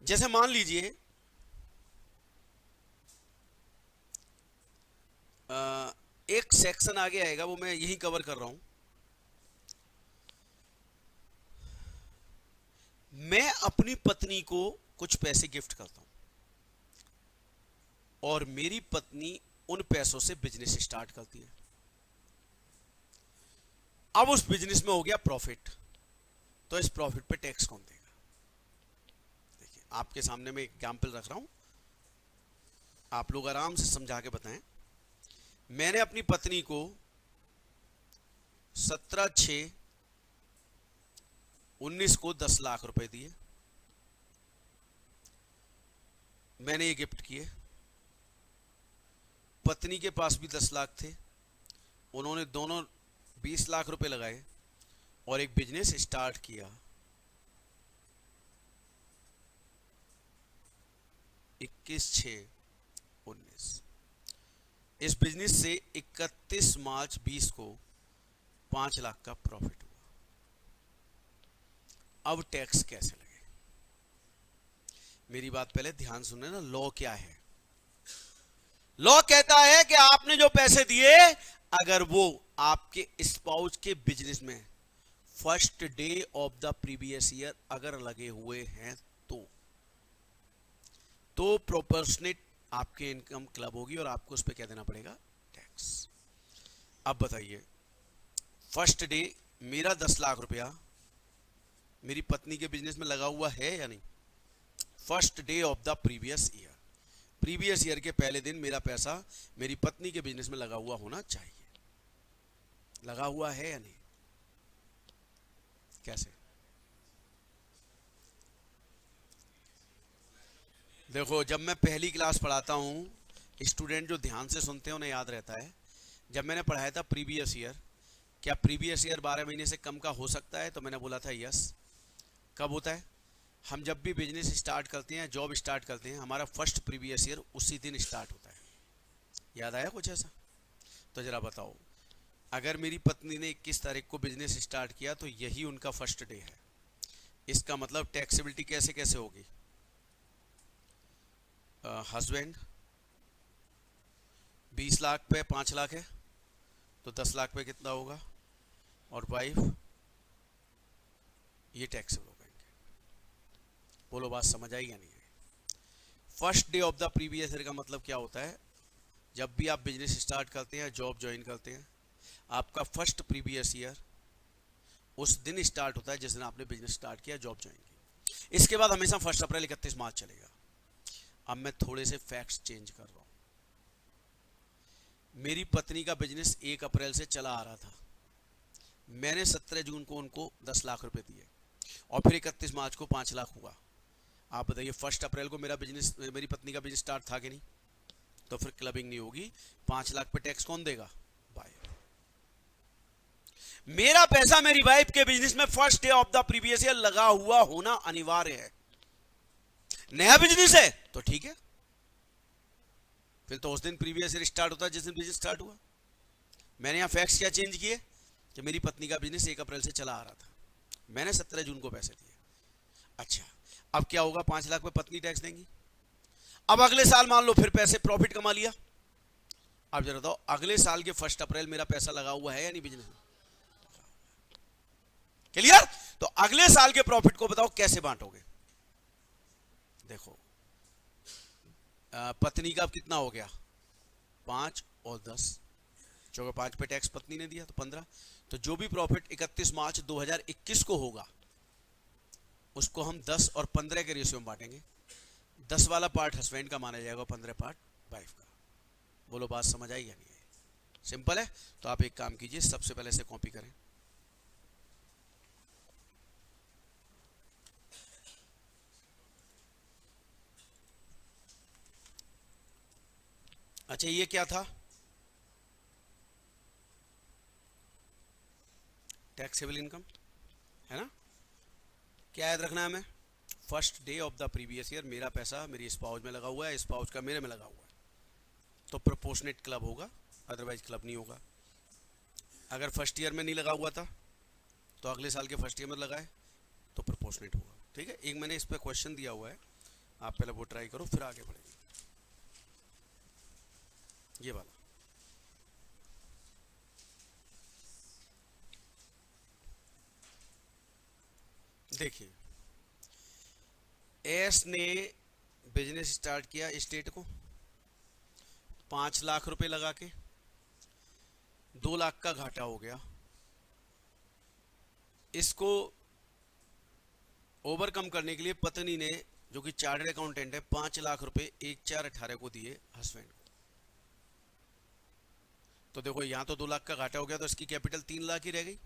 जैसे मान लीजिए एक सेक्शन आगे आएगा, वो मैं यही कवर कर रहा हूं। मैं अपनी पत्नी को कुछ पैसे गिफ्ट करता हूं और मेरी पत्नी उन पैसों से बिजनेस स्टार्ट करती है। अब उस बिजनेस में हो गया प्रॉफिट, तो इस प्रॉफिट पे टैक्स कौन देगा? देखिए आपके सामने मैं एग्जाम्पल रख रहा हूं, आप लोग आराम से समझा के बताएं। मैंने अपनी पत्नी को 17/6/19 को 10 लाख रुपए दिए, मैंने ये गिफ्ट किए। पत्नी के पास भी 10 लाख थे, उन्होंने दोनों 20 लाख रुपए लगाए और एक बिजनेस स्टार्ट किया। 21/6/19 इस बिजनेस से 31 मार्च 20 को 5 लाख का प्रॉफिट हुआ। अब टैक्स कैसे लगे? मेरी बात पहले ध्यान सुनने ना, लॉ क्या है? लॉ कहता है कि आपने जो पैसे दिए, अगर वो आपके स्पाउस के बिजनेस में first day of the previous year अगर लगे हुए हैं तो प्रोपोर्शनेट आपके इनकम क्लब होगी और आपको उस पर क्या देना पड़ेगा? टैक्स। अब बताइए, फर्स्ट डे मेरा 10 लाख रुपया मेरी पत्नी के बिजनेस में लगा हुआ है या नहीं? First day of the previous year, previous year के पहले दिन मेरा पैसा मेरी पत्नी के बिजनेस में लगा हुआ होना चाहिए। लगा हुआ है या नहीं? कैसे? देखो, जब मैं पहली क्लास पढ़ाता हूँ, स्टूडेंट जो ध्यान से सुनते हैं उन्हें याद रहता है। जब मैंने पढ़ाया था प्रीवियस ईयर, क्या प्रीवियस ईयर 12 महीने से कम का हो सकता है? तो मैंने बोला था यस। कब होता है? हम जब भी बिजनेस स्टार्ट करते हैं, जॉब स्टार्ट करते हैं, हमारा फर्स्ट प्रीवियस ईयर उसी दिन स्टार्ट होता है। याद आया कुछ ऐसा? तो जरा बताओ, अगर मेरी पत्नी ने 21 तारीख को बिजनेस स्टार्ट किया तो यही उनका फर्स्ट डे है। इसका मतलब टैक्सेबिलिटी कैसे कैसे होगी? हस्बैंड 20 लाख पे 5 लाख है तो 10 लाख पे कितना होगा? और वाइफ, ये टैक्सेबल हो गएंगे। बोलो बात समझ आई या नहीं? First day of the previous year का मतलब क्या होता है? जब भी आप बिजनेस स्टार्ट करते हैं, जॉब ज्वाइन करते हैं, आपका फर्स्ट प्रीवियस ईयर उस दिन स्टार्ट होता है जिस दिन आपने बिजनेस स्टार्ट किया, जॉब ज्वाइन की। इसके बाद हमेशा 1 अप्रैल 31 मार्च चलेगा। अब मैं थोड़े से फैक्ट्स चेंज कर रहा हूं। मेरी पत्नी का बिजनेस 1 अप्रैल से चला आ रहा था, मैंने 17 जून को उनको 10 लाख रुपए दिए और फिर 31 मार्च को 5 लाख हुआ। आप बताइए 1 अप्रैल को मेरा बिजनेस, मेरी पत्नी का बिजनेस स्टार्ट था कि नहीं? तो फिर क्लबिंग नहीं होगी। 5 लाख पे टैक्स कौन देगा? वाइफ। मेरा पैसा मेरी वाइफ के बिजनेस में first day of the previous year लगा हुआ होना अनिवार्य है। नया बिजनेस है तो ठीक है, फिर तो उस दिन प्रीवियस ईयर स्टार्ट होता है जिस दिन बिजनेस स्टार्ट हुआ। मैंने यहां फैक्ट्स क्या चेंज किए कि मेरी पत्नी का बिजनेस 1 अप्रैल से चला आ रहा था, मैंने 17 जून को पैसे दिए। अच्छा, अब क्या होगा? 5 लाख पे पत्नी टैक्स देंगी। अब अगले साल मान लो फिर पैसे प्रॉफिट कमा लिया। अब जरा बताओ, अगले साल के 1 अप्रैल मेरा पैसा लगा हुआ है या नहीं बिजनेस में? क्लियर? तो अगले साल के प्रॉफिट को बताओ कैसे बांटोगे? देखो, पत्नी का कितना हो गया? 5 और 10, चौके 5 पे टैक्स पत्नी ने दिया तो 15। तो जो भी प्रॉफिट 31 मार्च 2021 को होगा उसको हम 10 और 15 के रेशियो में बांटेंगे। 10 वाला पार्ट हस्बैंड का माना जाएगा, 15 पार्ट वाइफ का। बोलो बात समझ आई या नहीं आई? सिंपल है। तो आप एक काम कीजिए, सबसे पहले से कॉपी करें। अच्छा, ये क्या था? टैक्सेबल इनकम है ना? क्या याद रखना है हमें? First day of the previous year मेरा पैसा मेरी स्पाउस में लगा हुआ है, स्पाउस का मेरे में लगा हुआ है, तो प्रोपोर्शनेट क्लब होगा, अदरवाइज क्लब नहीं होगा। अगर फर्स्ट ईयर में नहीं लगा हुआ था तो अगले साल के फर्स्ट ईयर में लगाए तो प्रोपोर्शनेट होगा। ठीक है, एक मैंने इस पर क्वेश्चन दिया हुआ है, आप पहले वो ट्राई करो फिर आगे बढ़ेंगे। ये वाला देखिए, एस ने बिजनेस स्टार्ट किया स्टेट को 5 लाख रुपए लगा के, 2 लाख का घाटा हो गया। इसको ओवरकम करने के लिए पत्नी ने, जो कि चार्टर्ड अकाउंटेंट है, 5 लाख रुपए 1/4/18 को दिए हस्बैंड को। तो देखो, यहां तो 2 लाख का घाटा हो गया तो इसकी कैपिटल 3 लाख ही रह गई,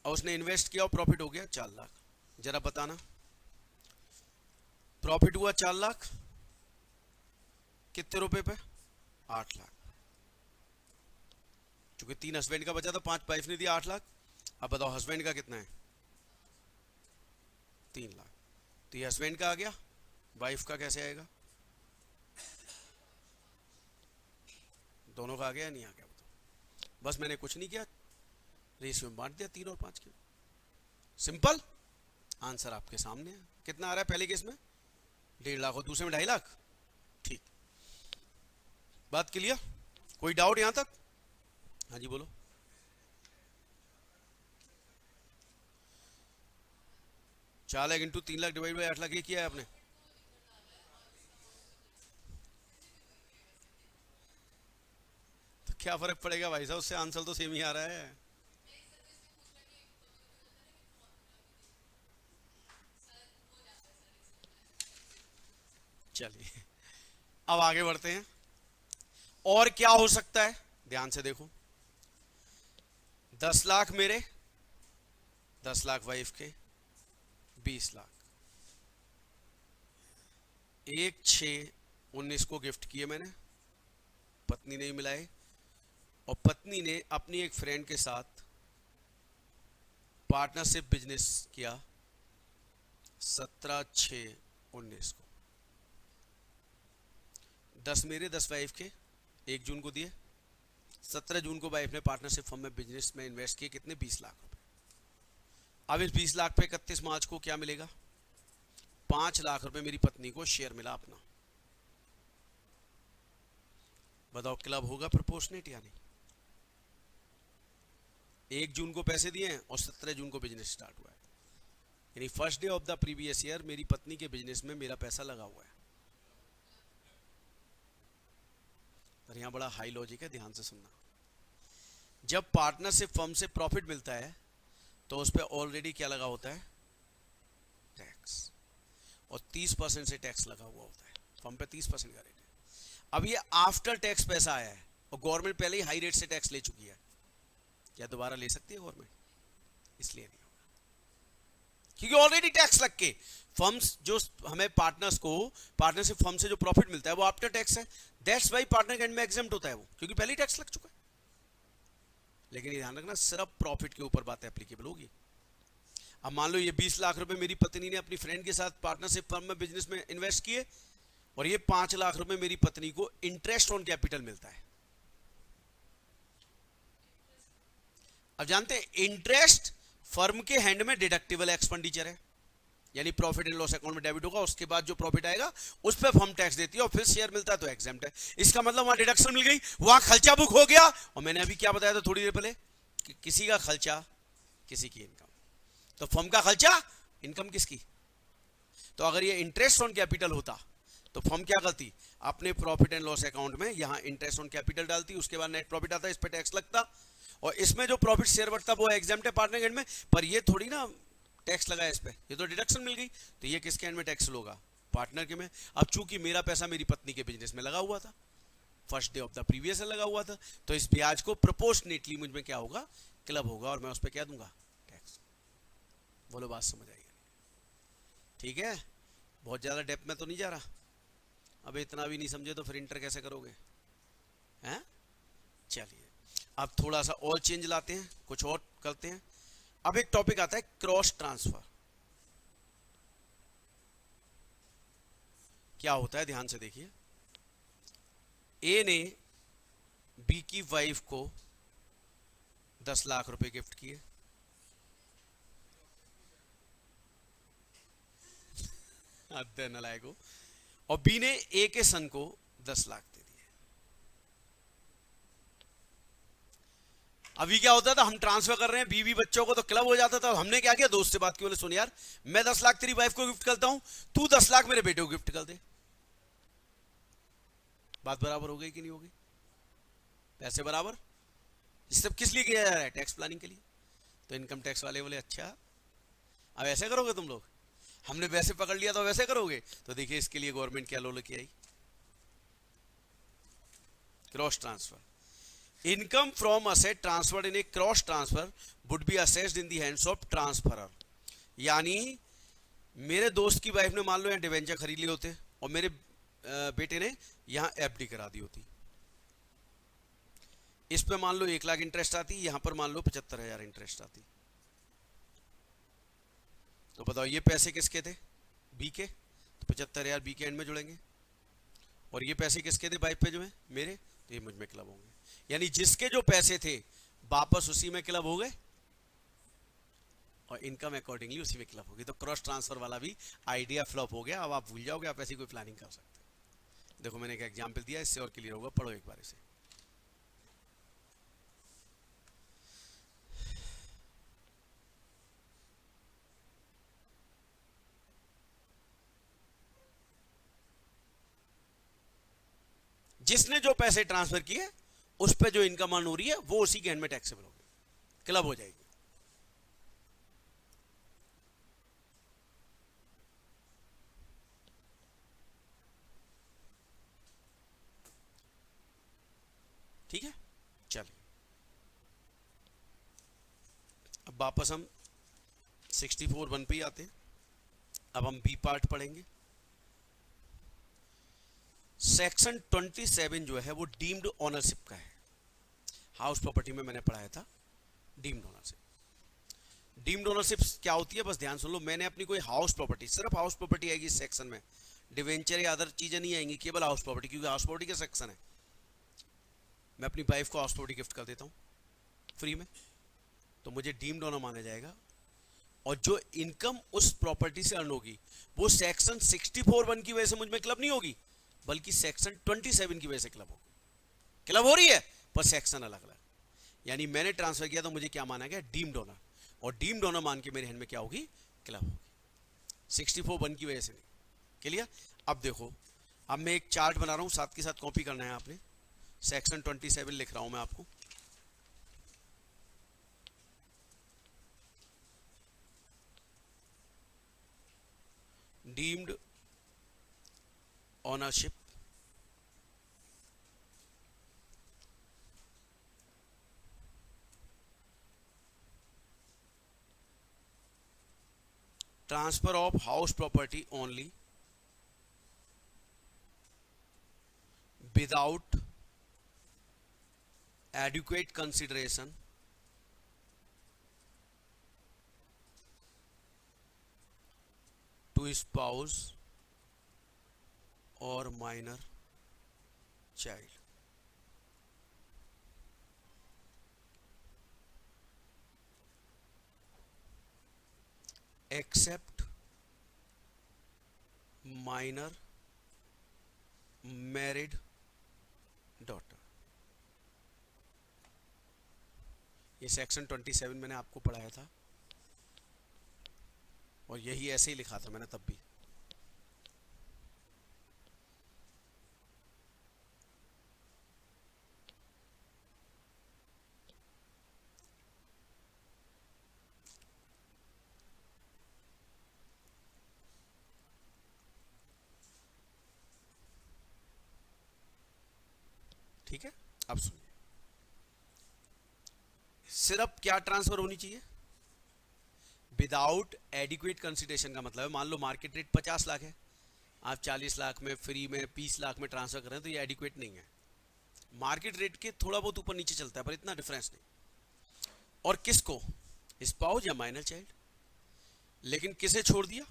और उसने इन्वेस्ट किया और प्रॉफिट हो गया 4 लाख। जरा बताना, प्रॉफिट हुआ 4 लाख, कितने रुपए पे? 8 लाख। चूंकि 3 हस्बैंड का बचा था, 5 वाइफ ने दिया, 8 लाख। अब बताओ हस्बैंड का कितना है? 3 लाख। तो ये हस्बैंड का आ गया, वाइफ का कैसे आएगा? दोनों का आ गया नहीं आ गया? बताओ। बस मैंने कुछ नहीं किया, रेशियो में बांट दिया 3 और 5 के। सिंपल आंसर आपके सामने है। कितना आ रहा है पहले केस में? 1.5 लाख और दूसरे में 2.5 लाख। ठीक, बात क्लियर? कोई डाउट यहां तक? हाँ जी बोलो। 4 lakh into 3 lakh divide by 8 lakh, ये किया है आपने? तो क्या फर्क पड़ेगा भाई साहब, उससे आंसर तो सेम ही आ रहा है। चलिए अब आगे बढ़ते हैं। और क्या हो सकता है, ध्यान से देखो। 10 लाख मेरे, 10 लाख वाइफ के, 20 लाख। 1/6/19 को गिफ्ट किए मैंने, पत्नी ने ही मिलाए, और पत्नी ने अपनी एक फ्रेंड के साथ पार्टनरशिप बिजनेस किया 17/6/19 को। 10 मेरे, 10 वाइफ के, 1 जून को दिए। 17 जून को वाइफ ने पार्टनरशिप फर्म में बिजनेस में इन्वेस्ट किए, कितने? 20 लाख रुपए। अब इस 20 लाख पे 31 मार्च को क्या मिलेगा? 5 लाख रुपए मेरी पत्नी को शेयर मिला अपना। बताओ क्लब होगा प्रोपोर्शनेट या नहीं? 1 जून को पैसे दिए हैं और 17 जून को बिजनेस स्टार्ट हुआ है, यानी first day of the previous year मेरी पत्नी के बिजनेस में मेरा पैसा लगा हुआ है। और यहां बड़ा हाई लॉजिक है, ध्यान से सुनना। जब पार्टनरशिप फर्म से प्रॉफिट मिलता है तो उस पर ऑलरेडी क्या लगा होता है? टैक्स, और 30% से टैक्स लगा हुआ होता है। फर्म पे 30% का रेट है। अब ये आफ्टर टैक्स पैसा आया है और गवर्नमेंट पहले ही हाई रेट से टैक्स ले चुकी है, क्या दोबारा ले सकती है गवर्नमेंट? इसलिए नहीं होगा। क्योंकि ऑलरेडी टैक्स लग के फर्म्स जो हमें पार्टनर्स को पार्टनरशिप फर्म से जो प्रॉफिट मिलता है वो आफ्टर टैक्स है, दैट्स वाई पार्टनर के एंड में एग्जेम्प्ट होता है वो, क्योंकि पहले ही टैक्स लग चुका है। लेकिन ये ध्यान रखना सिर्फ प्रॉफिट के ऊपर बात एप्लीकेबल होगी। अब मान लो ये 20 लाख रुपए मेरी पत्नी ने अपनी फ्रेंड के साथ पार्टनरशिप फर्म में बिजनेस में इन्वेस्ट किए और ये 5 लाख रुपए मेरी पत्नी को इंटरेस्ट ऑन कैपिटल मिलता है। अब जानते हैं इंटरेस्ट फर्म के हैंड में डिडक्टिबल एक्सपेंडिचर है, यानी प्रॉफिट एंड लॉस अकाउंट में डेबिट होगा, उसके बाद जो प्रॉफिट आएगा उस पर फर्म टैक्स देती है और फिर शेयर मिलता है तो एग्जेम्प्ट है। इसका मतलब वहां डिडक्शन मिल गई, वहां खर्चा बुक हो गया। और मैंने अभी क्या बताया था थोड़ी देर पहले कि किसी का खर्चा किसी की इनकम, तो फर्म का खर्चा इनकम किसकी। तो अगर ये इंटरेस्ट ऑन कैपिटल होता तो फर्म क्या करती, अपने प्रॉफिट एंड लॉस अकाउंट में यहां इंटरेस्ट ऑन कैपिटल डालती, उसके बाद नेट प्रॉफिट आता है, इस पर टैक्स लगता और इसमें जो प्रॉफिट शेयर बढ़ता वो एग्जेम्प्ट है पार्टनर एंड में। पर ये थोड़ी ना टैक्स लगा है इस पे, ये तो डिडक्शन मिल गई, तो ये किसके एंड में टैक्स होगा, पार्टनर के में। अब चूंकि मेरा पैसा मेरी पत्नी के बिजनेस में लगा हुआ था, first day of the previous लगा हुआ था, तो इस ब्याज को प्रोपोर्शनेटली मुझ में क्या होगा, क्लब होगा और मैं उस पर क्या दूंगा, टैक्स। बोलो बात समझ आई? ठीक है, बहुत ज्यादा डेप्थ में तो नहीं जा रहा। अब इतना भी नहीं समझे तो फिर इंटर कैसे करोगे, हैं? चलिए अब थोड़ा सा और चेंज लाते हैं, कुछ और करते हैं। अब एक टॉपिक आता है क्रॉस ट्रांसफर। क्या होता है ध्यान से देखिए, ए ने बी की वाइफ को 10 लाख रुपए गिफ्ट किए, नालायक, और बी ने ए के सन को 10 लाख दे दिए। अभी क्या होता था, हम ट्रांसफर कर रहे हैं बीवी बच्चों को तो क्लब हो जाता था। हमने क्या किया, दोस्त से बात की, बोले सुन यार मैं 10 लाख तेरी वाइफ को गिफ्ट करता हूं, तू 10 लाख मेरे बेटे को गिफ्ट कर दे। बात बराबर हो गई कि नहीं होगी, पैसे बराबर। ये सब किस लिए किया जा रहा है, टैक्स प्लानिंग के लिए। तो इनकम टैक्स वाले बोले अच्छा अब ऐसे करोगे तुम लोग, हमने वैसे पकड़ लिया तो वैसे करोगे। तो देखिए इसके लिए गवर्नमेंट क्या लॉ लेके आई, cross transfer. Income from asset transferred in a cross transfer would be assessed in the hands of transferor. यानी मेरे दोस्त की वाइफ ने मान लो यहाँ डिवेंचर खरीद लिए होते और मेरे बेटे ने यहाँ एफडी करा दी होती, इस पे मान लो 1 लाख इंटरेस्ट आती, यहां पर मान लो 75,000 इंटरेस्ट आती। तो बताओ ये पैसे किसके थे, बी के, तो 75,000 बी के एंड में जुड़ेंगे, और ये पैसे किसके थे वाइफ पे जो है मेरे, तो ये मुझ में क्लब होंगे। यानी जिसके जो पैसे थे वापस उसी में क्लब हो गए और इनकम अकॉर्डिंगली उसी में क्लब होगी। तो क्रॉस ट्रांसफर वाला भी आइडिया फ्लॉप हो गया, अब आप भूल जाओगे, आप ऐसी कोई प्लानिंग कर सकते हो। देखो मैंने एक एग्जाम्पल दिया, इससे और क्लियर होगा, पढ़ो एक बार इसे। जिसने जो पैसे ट्रांसफर किए उस पे जो इनकम अर्न हो रही है वो उसी के एंड में टैक्सेबल होगी, क्लब हो जाएगी। ठीक है, चलिए अब वापस हम 64(1) पे आते हैं। अब हम बी पार्ट पढ़ेंगे। सेक्शन 27 जो है वो डीम्ड ओनरशिप का है। हाउस प्रॉपर्टी में मैंने पढ़ाया था डीम्ड ओनरशिप। डीम्ड ओनरशिप क्या होती है बस ध्यान सुन लो। मैंने अपनी कोई हाउस प्रॉपर्टी, सिर्फ हाउस प्रॉपर्टी आएगी इस सेक्शन में, डिवेंचर या अदर चीजें नहीं आएंगी, केवल हाउस प्रॉपर्टी, क्योंकि हाउस प्रॉपर्टी का सेक्शन है। मैं अपनी वाइफ को हाउस प्रॉपर्टी गिफ्ट कर देता हूँ फ्री में, तो मुझे डीम्ड ओनर माना जाएगा। और जो इनकम उस प्रॉपर्टी से अर्न होगी वो सेक्शन 64(1) की वजह से मुझ में क्लब नहीं होगी, बल्कि सेक्शन 27 की वजह से क्लब होगी। क्लब हो रही है पर सेक्शन अलग अलग। यानी मैंने ट्रांसफर किया तो मुझे क्या माना गया, डीम्ड ओनर, और डीम्ड ओनर मान के मेरे हैंड में क्या होगी, क्लब होगी, 64(1) की वजह से नहीं। क्लियर? अब देखो, अब मैं एक चार्ट बना रहा हूं, साथ के साथ कॉपी करना है आपने। सेक्शन 27 लिख रहा हूं मैं आपको। Deemed ownership, transfer of house property only without adequate consideration to spouse or minor child. Except minor married daughter. ये सेक्शन 27 मैंने आपको पढ़ाया था और यही ऐसे ही लिखा था मैंने तब भी। ठीक है, अब सुनिए, सिर्फ क्या ट्रांसफर होनी चाहिए? विदाउट एडिक्वेट कंसिडरेशन का मतलब है, मान लो मार्केट रेट 50 लाख है, आप 40 लाख में फ्री में 20 लाख में ट्रांसफर कर रहे हैं, तो ये एडिक्वेट नहीं है। मार्केट रेट के थोड़ा बहुत ऊपर नीचे चलता है पर इतना डिफरेंस नहीं। और किसको? स्पाउस या माइनर चाइल्ड। लेकिन किसे छोड़ दिया?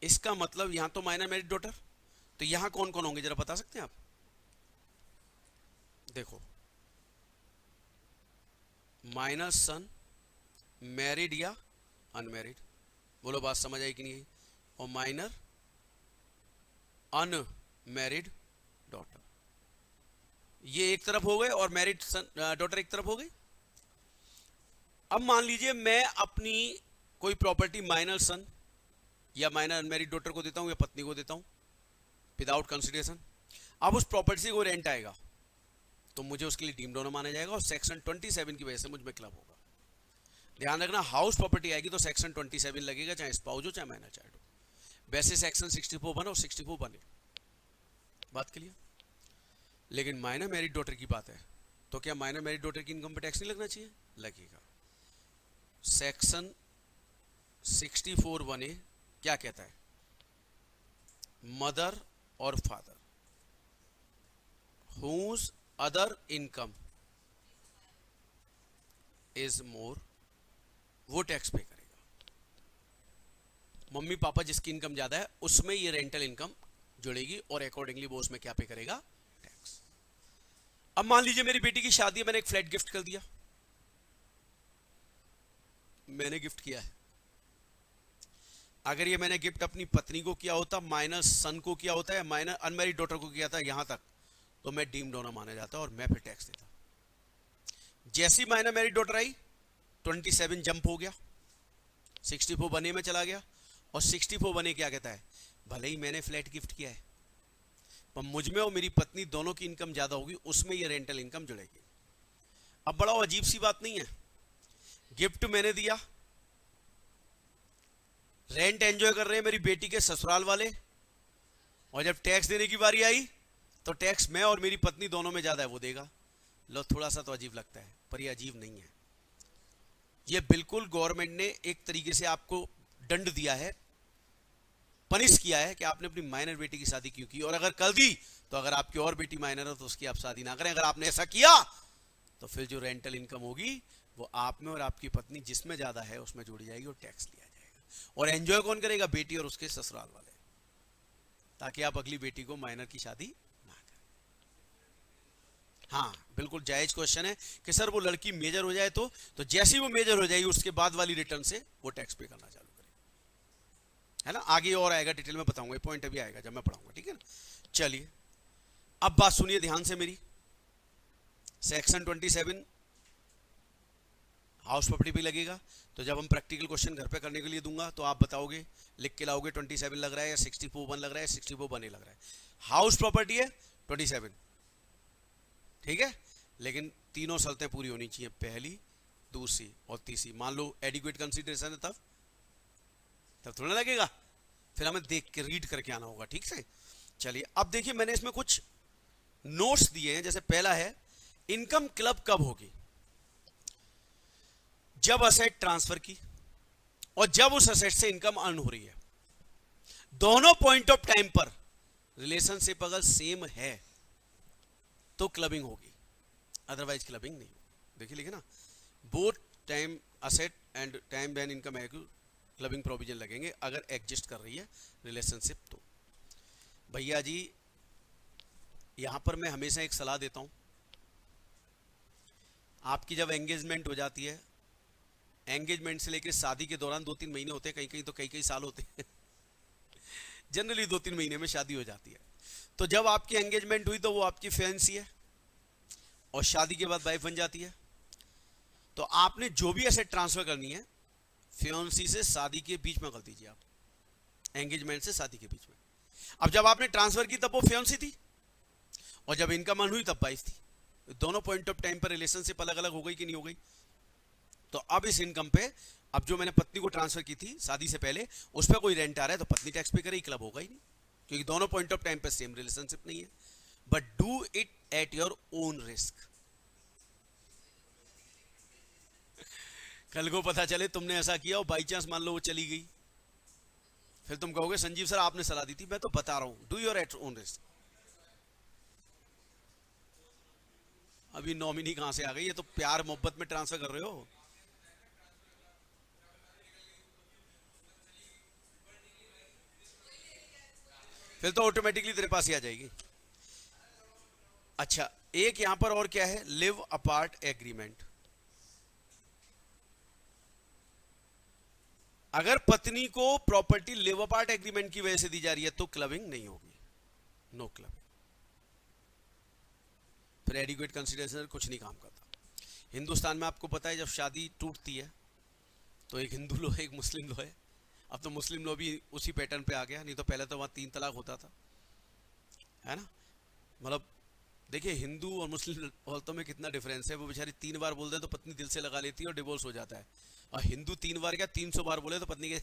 इसका मतलब यहां तो माइनर मैरिड डॉटर, तो यहां कौन कौन होंगे जरा बता सकते हैं आप? देखो, माइनर सन, मैरिड या अनमैरिड, बोलो बात समझ आई कि नहीं? और माइनर अनमैरिड डॉटर, ये एक तरफ हो गए और मैरिड सन डॉटर एक तरफ हो गई। अब मान लीजिए मैं अपनी कोई प्रॉपर्टी माइनर सन या माइनर अनमैरिड डॉटर को देता हूं या पत्नी को देता हूं विदाउट कंसिडरेशन। अब उस प्रॉपर्टी से कोई रेंट आएगा तो मुझे उसके लिए डीम्ड डोनर माना जाएगा और सेक्शन 27 की वजह से मुझ में क्लब होगा। ध्यान रखना, हाउस प्रॉपर्टी आएगी तो सेक्शन 27 लगेगा, चाहे स्पाउस हो चाहे माइनर चाइल्ड हो। वैसे सेक्शन 64 बने और 64 बने, बात क्लियर। लेकिन माइनर मैरिड डॉटर की बात है तो क्या माइनर मैरिड डॉटर की इनकम पे टैक्स नहीं लगना चाहिए? लगेगा। सेक्शन 64 बने क्या कहता है? मदर और father whose other income is more, वो टैक्स पे करेगा। मम्मी पापा जिसकी इनकम ज्यादा है उसमें ये रेंटल इनकम जुड़ेगी और अकॉर्डिंगली वो उसमें क्या पे करेगा? टैक्स। अब मान लीजिए मेरी बेटी की शादी है, मैंने एक फ्लैट गिफ्ट कर दिया, मैंने गिफ्ट किया है। अगर ये मैंने गिफ्ट अपनी पत्नी को किया होता, माइनर सन को किया होता है, माइनर अनमैरिड डॉटर को किया था यहां तक, तो मैं डीम्ड डोनर माना जाता और मैं फिर टैक्स देता। जैसी minor married daughter I 27 jump हो गया, 64 बने में चला गया। और 64 बने क्या कहता है? भले ही मैंने फ्लैट गिफ्ट किया है पर मुझ में और मेरी पत्नी दोनों की इनकम ज्यादा होगी, उसमें ये रेंटल इनकम जुड़ेगी। अब बड़ा अजीब सी बात नहीं है, गिफ्ट मैंने दिया, रेंट एंजॉय कर रहे हैं मेरी बेटी के ससुराल वाले, और जब टैक्स देने की बारी आई तो टैक्स मैं और मेरी पत्नी दोनों में ज्यादा है वो देगा। लो, थोड़ा सा तो अजीब लगता है पर ये अजीब नहीं है। ये बिल्कुल गवर्नमेंट ने एक तरीके से आपको दंड दिया है, पनिश किया है कि आपने अपनी माइनर बेटी की शादी क्यों की। और अगर कर दी तो अगर आपकी और बेटी माइनर हो तो उसकी आप शादी ना करें। अगर आपने ऐसा किया तो फिर जो रेंटल इनकम होगी वो आप में और आपकी पत्नी जिसमें ज्यादा है उसमें जोड़ी जाएगी और टैक्स लिया जाएगा। और एंजॉय कौन करेगा? बेटी और उसके ससुराल वाले, ताकि आप अगली बेटी को माइनर की शादी ना करें। हाँ, बिल्कुल जायज क्वेश्चन है कि सर वो लड़की मेजर हो जाए तो जैसी वो मेजर हो जाएगी उसके बाद वाली रिटर्न से वो टैक्स पे करना चालू करेगी, है ना। आगे और आएगा, डिटेल में बताऊंगा, ये पॉइंट अभी आएगा जब मैं पढ़ाऊंगा, ठीक है ना। चलिए अब बात सुनिए ध्यान से मेरी। सेक्शन 27 हाउस प्रॉपर्टी पे लगेगा, तो जब हम प्रैक्टिकल क्वेश्चन घर पे करने के लिए दूंगा तो आप बताओगे, लिख के लाओगे 27 लग रहा है या 64 1 लग रहा है, 64 1 लग रहा है। हाउस प्रॉपर्टी है 27, ठीक है, लेकिन तीनों शर्तें पूरी होनी चाहिए, पहली, दूसरी और तीसरी। मान लो एडिक्वेट कंसीडरेशन है तब थोड़ा लगेगा, फिर हमें देख के रीड करके आना होगा, ठीक है। चलिए अब देखिए, मैंने इसमें कुछ नोट्स दिए हैं। जैसे पहला है, इनकम क्लब कब होगी? जब असेट ट्रांसफर की और जब उस एसेट से इनकम अर्न हो रही है, दोनों पॉइंट ऑफ टाइम पर रिलेशनशिप अगर सेम है तो क्लबिंग होगी, अदरवाइज क्लबिंग नहीं होगी। देखिए लिखे ना, both time asset and time when income है, क्लबिंग प्रोविजन लगेंगे अगर एग्जिस्ट कर रही है रिलेशनशिप तो। भैया जी यहां पर मैं हमेशा एक सलाह देता हूं, आपकी जब एंगेजमेंट हो जाती है, एंगेजमेंट से लेकर शादी के दौरान 2-3 महीने होते हैं, कहीं कहीं तो कई साल होते हैं जनरली 2-3 महीने में शादी हो जाती है। तो जब आपकी एंगेजमेंट हुई तो वो आपकी फियांसी है और शादी के बाद वाइफ बन जाती है। तो आपने जो भी एसेट ट्रांसफर करनी है फियांसी से शादी के बीच में कर दीजिए आप, एंगेजमेंट से शादी के बीच में। अब जब आपने ट्रांसफर की तब वो फियांसी थी और जब इनकम अर्न हुई तब वाइफ थी, दोनों पॉइंट ऑफ टाइम पर रिलेशनशिप अलग अलग हो गई कि नहीं हो गई। तो अब इस इनकम पे, अब जो मैंने पत्नी को ट्रांसफर की थी शादी से पहले, उस पर कोई रेंट आ रहा है तो पत्नी टैक्स पे करेगी, क्लब होगा ही नहीं, क्योंकि दोनों पॉइंट ऑफ टाइम पे सेम रिलेशनशिप नहीं है। But do it at your own risk. कल को पता चले तुमने ऐसा किया और बाई चांस मान लो वो चली गई, फिर तुम कहोगे संजीव सर आपने सलाह दी थी। मैं तो बता रहा हूं, do your at own risk. अभी नॉमिनी कहां से आ गई, ये तो प्यार मोहब्बत में ट्रांसफर कर रहे हो। फिर तो ऑटोमेटिकली तेरे पास ही आ जाएगी। अच्छा, एक यहां पर और क्या है, लिव अपार्ट एग्रीमेंट। अगर पत्नी को प्रॉपर्टी लिव अपार्ट एग्रीमेंट की वजह से दी जा रही है तो क्लबिंग नहीं होगी, नो क्लबिंग। फिर एडिक्वेट कंसिडरेशन कुछ नहीं काम करता। हिंदुस्तान में आपको पता है जब शादी टूटती है तो एक हिंदू लो है एक मुस्लिम लो है। अब तो मुस्लिम लो भी उसी पैटर्न पे आ गया, नहीं तो पहले तो वहां 3 तलाक होता था, है ना। मतलब देखिए हिंदू और मुस्लिम औरतों में कितना डिफरेंस है। वो बेचारी 3 बार बोल दे तो पत्नी दिल से लगा लेती है और डिवोर्स हो जाता है, और हिंदू 3 बार क्या 300 बार बोले तो पत्नी के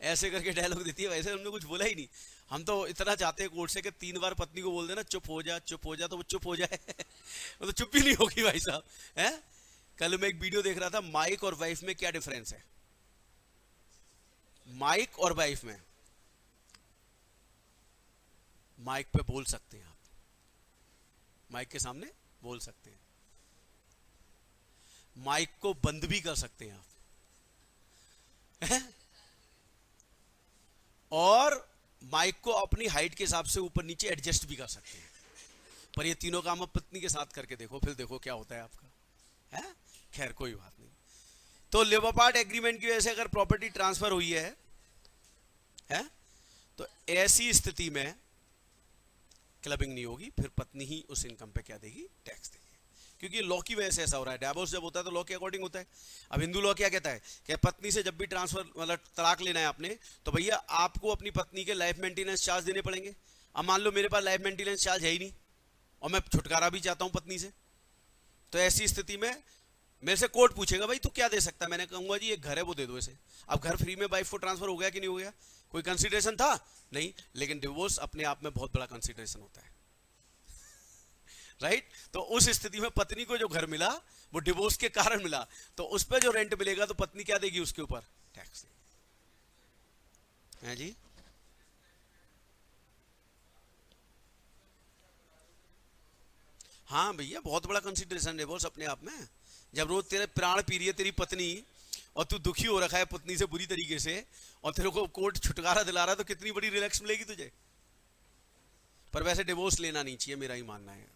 ऐसे करके डायलॉग देती है। वैसे हमने कुछ बोला ही नहीं, हम तो इतना चाहते हैं कोर्ट से कि 3 बार पत्नी को बोल देना चुप हो जा चुप हो जा, तो वो चुप हो जाए वो तो चुप भी नहीं होगी भाई साहब, है। कल मैं एक वीडियो देख रहा था, माइक और वाइफ में क्या डिफरेंस है। माइक और वाइफ में, माइक पे बोल सकते हैं आप, माइक के सामने बोल सकते हैं, माइक को बंद भी कर सकते हैं आप, है? और माइक को अपनी हाइट के हिसाब से ऊपर नीचे एडजस्ट भी कर सकते हैं। पर ये तीनों काम आप पत्नी के साथ करके देखो, फिर देखो क्या होता है आपका, है। खैर कोई बात नहीं। तो लिव अपार्ट एग्रीमेंट की वजह से अगर प्रॉपर्टी ट्रांसफर हुई है तो ऐसी स्थिति में क्लबिंग नहीं होगी, फिर पत्नी ही उस इनकम पे क्या देगी, टैक्स देगी, क्योंकि लॉ की वजह से ऐसा हो रहा है। डिवोर्स जब होता है तो लॉ के अकॉर्डिंग होता है। अब हिंदू लॉ क्या कहता है कि पत्नी से जब भी ट्रांसफर मतलब तलाक लेना है आपने, तो भैया आपको अपनी पत्नी के लाइफ मेंटेनेंस चार्ज देने पड़ेंगे। अब मान लो मेरे पास लाइफ मेंटेनेंस चार्ज है ही नहीं और मैं छुटकारा भी चाहता हूं पत्नी से, तो ऐसी स्थिति में मेरे से कोर्ट पूछेगा भाई तू क्या दे सकता है। मैंने कहूंगा जी एक घर है वो दे दो इसे। अब घर फ्री में वाइफ को ट्रांसफर हो गया कि नहीं हो गया, कोई कंसिडरेशन था नहीं, लेकिन डिवोर्स अपने आप में बहुत बड़ा कंसिडरेशन होता है, राइट। तो उस स्थिति में पत्नी को जो घर मिला वो डिवोर्स के कारण मिला, तो उस पर जो रेंट मिलेगा तो पत्नी क्या देगी, उसके ऊपर टैक्स है जी। हाँ भैया बहुत बड़ा कंसिडरेशन डिवोर्स अपने आप में। जब रोज तेरे प्राण पी रही है तेरी पत्नी और तू दुखी हो रखा है पत्नी से बुरी तरीके से, और तेरे को कोर्ट छुटकारा दिला रहा है, तो कितनी बड़ी रिलैक्स मिलेगी तुझे। पर वैसे डिवोर्स लेना नहीं चाहिए, मेरा ही मानना है।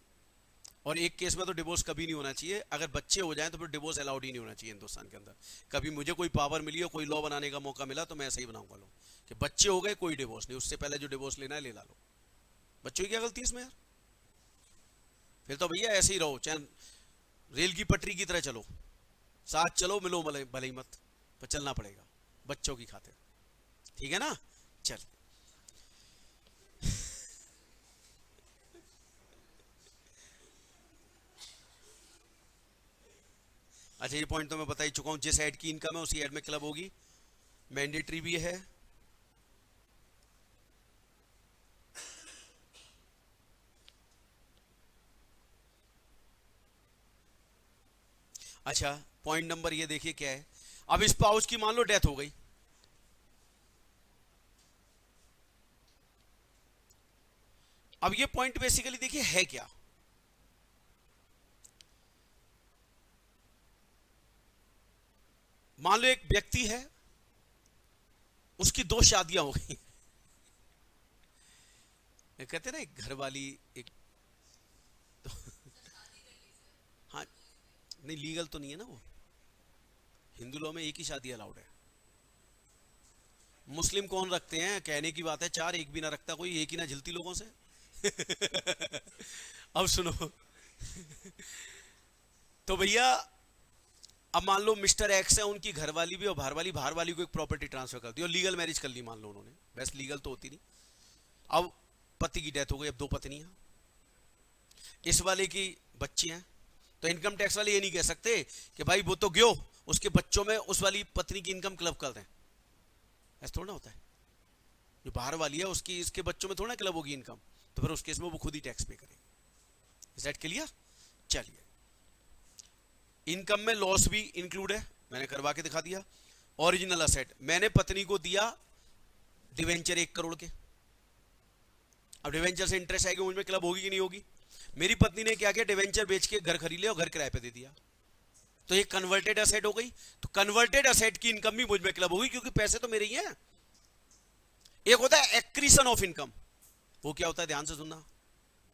और एक केस में तो डिवोर्स कभी नहीं होना चाहिए, अगर बच्चे हो जाएं तो फिर डिवोर्स अलाउड ही नहीं होना चाहिए हिंदुस्तान के अंदर। कभी मुझे कोई पावर मिली और कोई लॉ बनाने का मौका मिला तो मैं ऐसे ही बनाऊंगा लो कि बच्चे हो गए कोई डिवोर्स नहीं, उससे पहले जो डिवोर्स लेना है ले ला लो। बच्चों की क्या गलती इसमें यार। फिर तो भैया ऐसे ही रहो, चाहे रेल की पटरी की तरह चलो, साथ चलो मिलो भले ही मत, पर चलना पड़ेगा बच्चों की खातिर, ठीक है ना। चल अच्छा, ये पॉइंट तो मैं बता ही चुका हूं, जिस ऐड की इनकम है उसी ऐड में क्लब होगी, मैंडेटरी भी है। अच्छा पॉइंट नंबर ये देखिए क्या है, अब स्पाउस की मान लो डेथ हो गई, अब ये पॉइंट बेसिकली देखिए है क्या, मान लो एक व्यक्ति है, उसकी 2 शादियां हो गई, कहते हैं ना एक घर वाली एक, तो हाँ, नहीं लीगल तो नहीं है ना वो, हिंदू लॉ में एक ही शादी अलाउड है, मुस्लिम कौन रखते हैं, कहने की बात है 4, एक भी ना रखता कोई, एक ही ना झिलती लोगों से। अब सुनो, तो भैया अब मान लो मिस्टर एक्स है, उनकी घरवाली भी और बाहर वाली को एक प्रॉपर्टी ट्रांसफर कर दी और लीगल मैरिज कर ली मान लो उन्होंने, बस लीगल तो होती नहीं। अब पति की डेथ हो गई, अब 2 पत्नियां, इस वाले की बच्ची हैं, तो इनकम टैक्स वाले ये नहीं कह सकते कि भाई वो तो गयो, उसके बच्चों में उस वाली पत्नी की इनकम क्लब कर दें, ऐसा थोड़ा होता है, जो बाहर वाली है उसकी इसके बच्चों में थोड़ा क्लब होगी इनकम, तो फिर उस केस में वो खुद ही टैक्स पे करेगी। Is that clear? चलिए, इनकम में लॉस भी इंक्लूड है, मैंने करवा के दिखा दिया। ओरिजिनल असेट, मैंने पत्नी को दिया डिवेंचर 1 करोड़ के, अब डिवेंचर से इंटरेस्ट आएगी, मुझ में क्लब होगी कि नहीं होगी? मेरी पत्नी ने क्या किया, डिवेंचर बेच के घर खरीद लिया और घर किराए पे दे दिया, तो ये कन्वर्टेड असेट हो गई, तो कन्वर्टेड असेट की इनकम भी मुझ में क्लब होगी क्योंकि पैसे तो मेरे ही हैं। एक होता है एक्रीशन ऑफ इनकम, वो क्या होता है ध्यान से सुनना,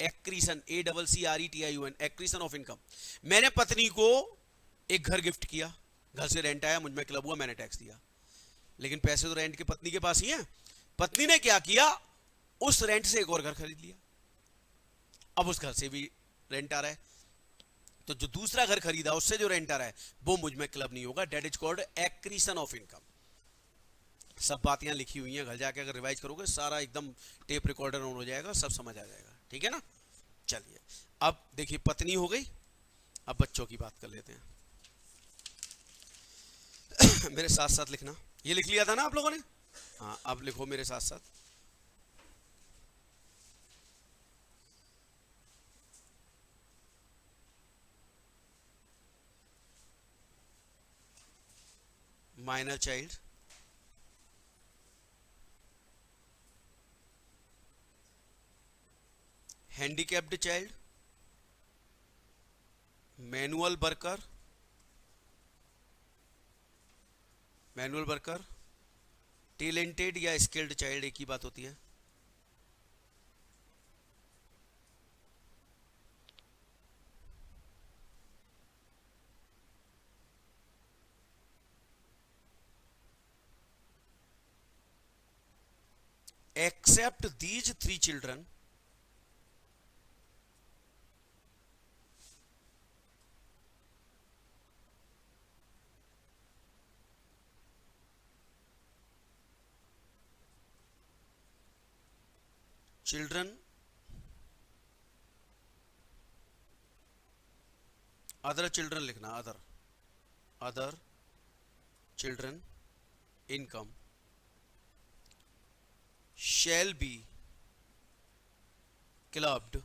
accretion, ACCRETION, accretion of income. मैंने पत्नी को एक घर गिफ्ट किया, घर से रेंट आया, मुझ में क्लब हुआ, मैंने टैक्स दिया, लेकिन पैसे तो रेंट के पत्नी के पास ही हैं। पत्नी ने क्या किया, उस रेंट से एक और घर खरीद लिया, अब उस घर से भी रेंट आ रहा है, तो जो दूसरा घर खरीदा उससे जो रेंट आ रहा है वो मुझ में क्लब नहीं होगा, that is called accretion of income. सब बात यहां लिखी हुई हैं, घर जाके अगर रिवाइज करोगे सारा एकदम टेप रिकॉर्डर ऑन हो जाएगा, सब समझ आ जाएगा, ठीक है ना। चलिए, अब देखिए पत्नी हो गई, अब बच्चों की बात कर लेते हैं। मेरे साथ साथ लिखना, ये लिख लिया था ना आप लोगों ने, हाँ अब लिखो मेरे साथ साथ। Minor child, handicapped child, manual worker, talented या स्किल्ड चाइल्ड, एक ही बात होती है। Except these 3 children, other children लिखना, other children income shall be clubbed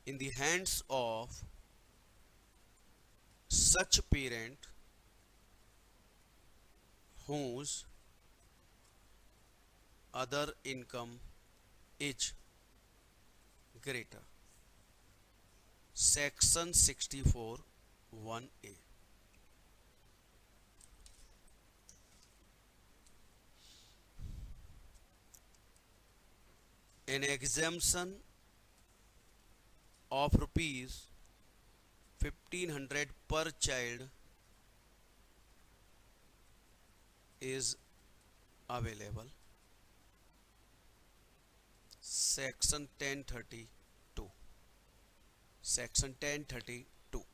in the hands of such parent whose other income is greater, section 64 1A। an exemption of rupees 1500 per child is available, section 1032, section 1032।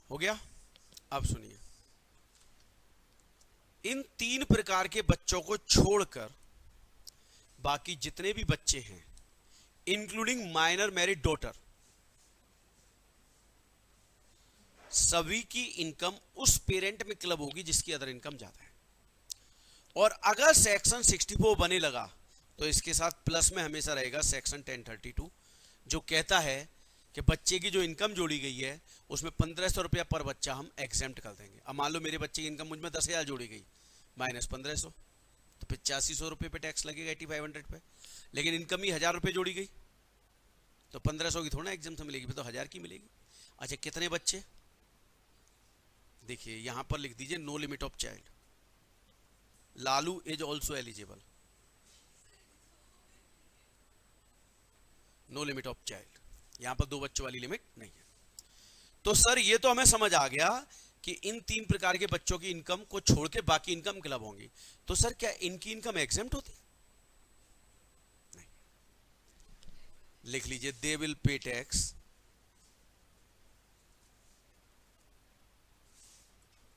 हो गया? अब सुनिए, इन 3 प्रकार के बच्चों को छोड़कर बाकी जितने भी बच्चे हैं, इंक्लूडिंग माइनर मैरिड डॉटर, सभी की इनकम उस पेरेंट में क्लब होगी जिसकी अदर इनकम ज्यादा है। और अगर सेक्शन 64 बने लगा तो इसके साथ प्लस में हमेशा रहेगा सेक्शन 1032 जो कहता है कि बच्चे की जो इनकम जोड़ी गई है उसमें 1500 रुपया पर बच्चा हम एग्जेम्प्ट कर देंगे। अब मान लो मेरे बच्चे की इनकम मुझ में 10,000 जोड़ी गई माइनस 1500 तो 8500 रुपये पे टैक्स लगेगा 8500 पे। लेकिन इनकम ही 1000 रुपये जोड़ी गई तो 1500 की थोड़ा एग्जाम मिलेगी, फिर तो 1000 की मिलेगी। अच्छा कितने बच्चे, देखिए यहां पर लिख दीजिए no limit of child, Lalu is also eligible, no limit of child, यहां पर 2 बच्चों वाली लिमिट नहीं है। तो सर ये तो हमें समझ आ गया कि इन 3 प्रकार के बच्चों की इनकम को छोड़ के बाकी इनकम क्लब होंगी। तो सर क्या इनकी इनकम एग्जेम्प्ट होती? नहीं। लिख लीजिए they will pay tax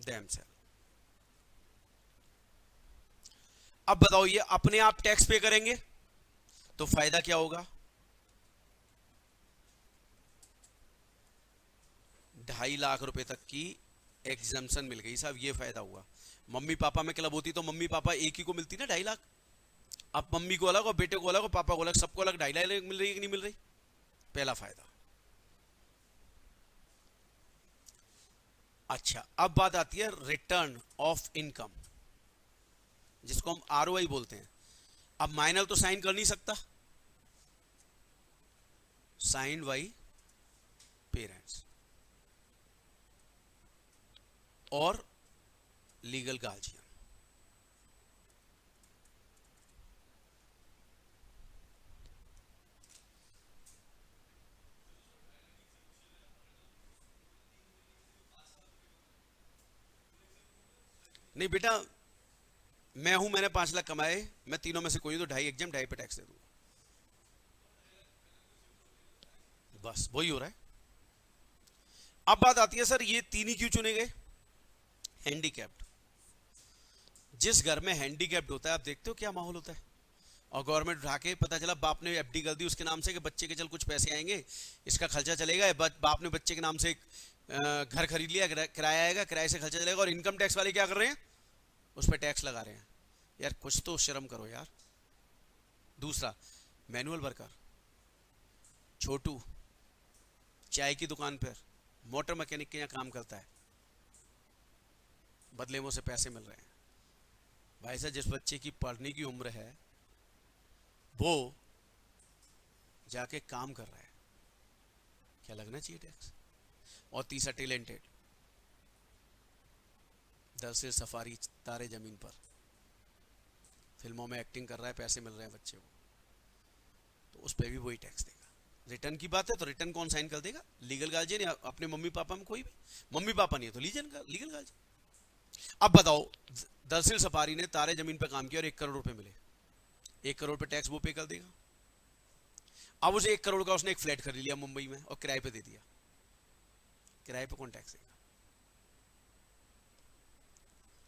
themselves. अब बताओ ये अपने आप टैक्स पे करेंगे तो फायदा क्या होगा? 2.5 लाख रुपए तक की एग्जाम्पशन मिल गई साहब, ये फायदा हुआ। मम्मी पापा में क्लब होती तो मम्मी पापा एक ही को मिलती ना 2.5 लाख। अब मम्मी को अलग और बेटे को अलग और पापा को अलग, सबको अलग 2.5 लाख मिल रही है कि नहीं मिल रही? पहला फायदा। अच्छा अब बात आती है रिटर्न ऑफ इनकम जिसको हम आरओआई बोलते हैं। अब माइनर तो साइन कर नहीं सकता, साइंड बाई पेरेंट्स और लीगल गार्जियन। नहीं बेटा मैं हूं, मैंने 5 लाख कमाए, मैं तीनों में से कोई तो 2.5 एग्जाम 2.5 पे टैक्स दे दूंगा, बस वही हो रहा है। अब बात आती है सर ये 3 ही क्यों चुने गए? हैंडीकैप्ड। जिस घर में हैंडीकैप्ड होता है आप देखते हो क्या माहौल होता है। और गवर्नमेंट उठा के पता चला बाप ने एफडी कर दी उसके नाम से कि बच्चे के चल कुछ पैसे आएंगे, इसका खर्चा चलेगा। बाप ने बच्चे के नाम से एक घर खरीद लिया, किराया आएगा, किराए से खर्चा चलेगा। और इनकम टैक्स वाले क्या कर रहे हैं? उस पर टैक्स लगा रहे हैं। यार कुछ तो शर्म करो यार। दूसरा मैनुअल वर्कर, छोटू चाय की दुकान पर मोटर मैकेनिक के यहाँ काम करता है, बदले में उसे पैसे मिल रहे हैं। भाई साहब जिस बच्चे की पढ़ने की उम्र है वो जाके काम कर रहा है, क्या लगना चाहिए टैक्स? और तीसरा टैलेंटेड, दरअसल सफारी तारे जमीन पर, फिल्मों में एक्टिंग कर रहा है, पैसे मिल रहे हैं बच्चे को, तो उस पर भी वही टैक्स देगा। रिटर्न की बात है तो रिटर्न कौन साइन कर देगा? लीगल गार्जियन या अपने मम्मी पापा में कोई भी। मम्मी पापा नहीं है तो लीगल गार्जियन। अब बताओ दरअसल सफारी ने तारे जमीन पर काम किया और 1 करोड़ रुपए मिले, 1 करोड़ पे टैक्स वो पे कर देगा। अब उसे 1 करोड़ का उसने एक फ्लैट खरीद लिया मुंबई में और किराए पे दे दिया, किराए पे कौन टैक्स देगा?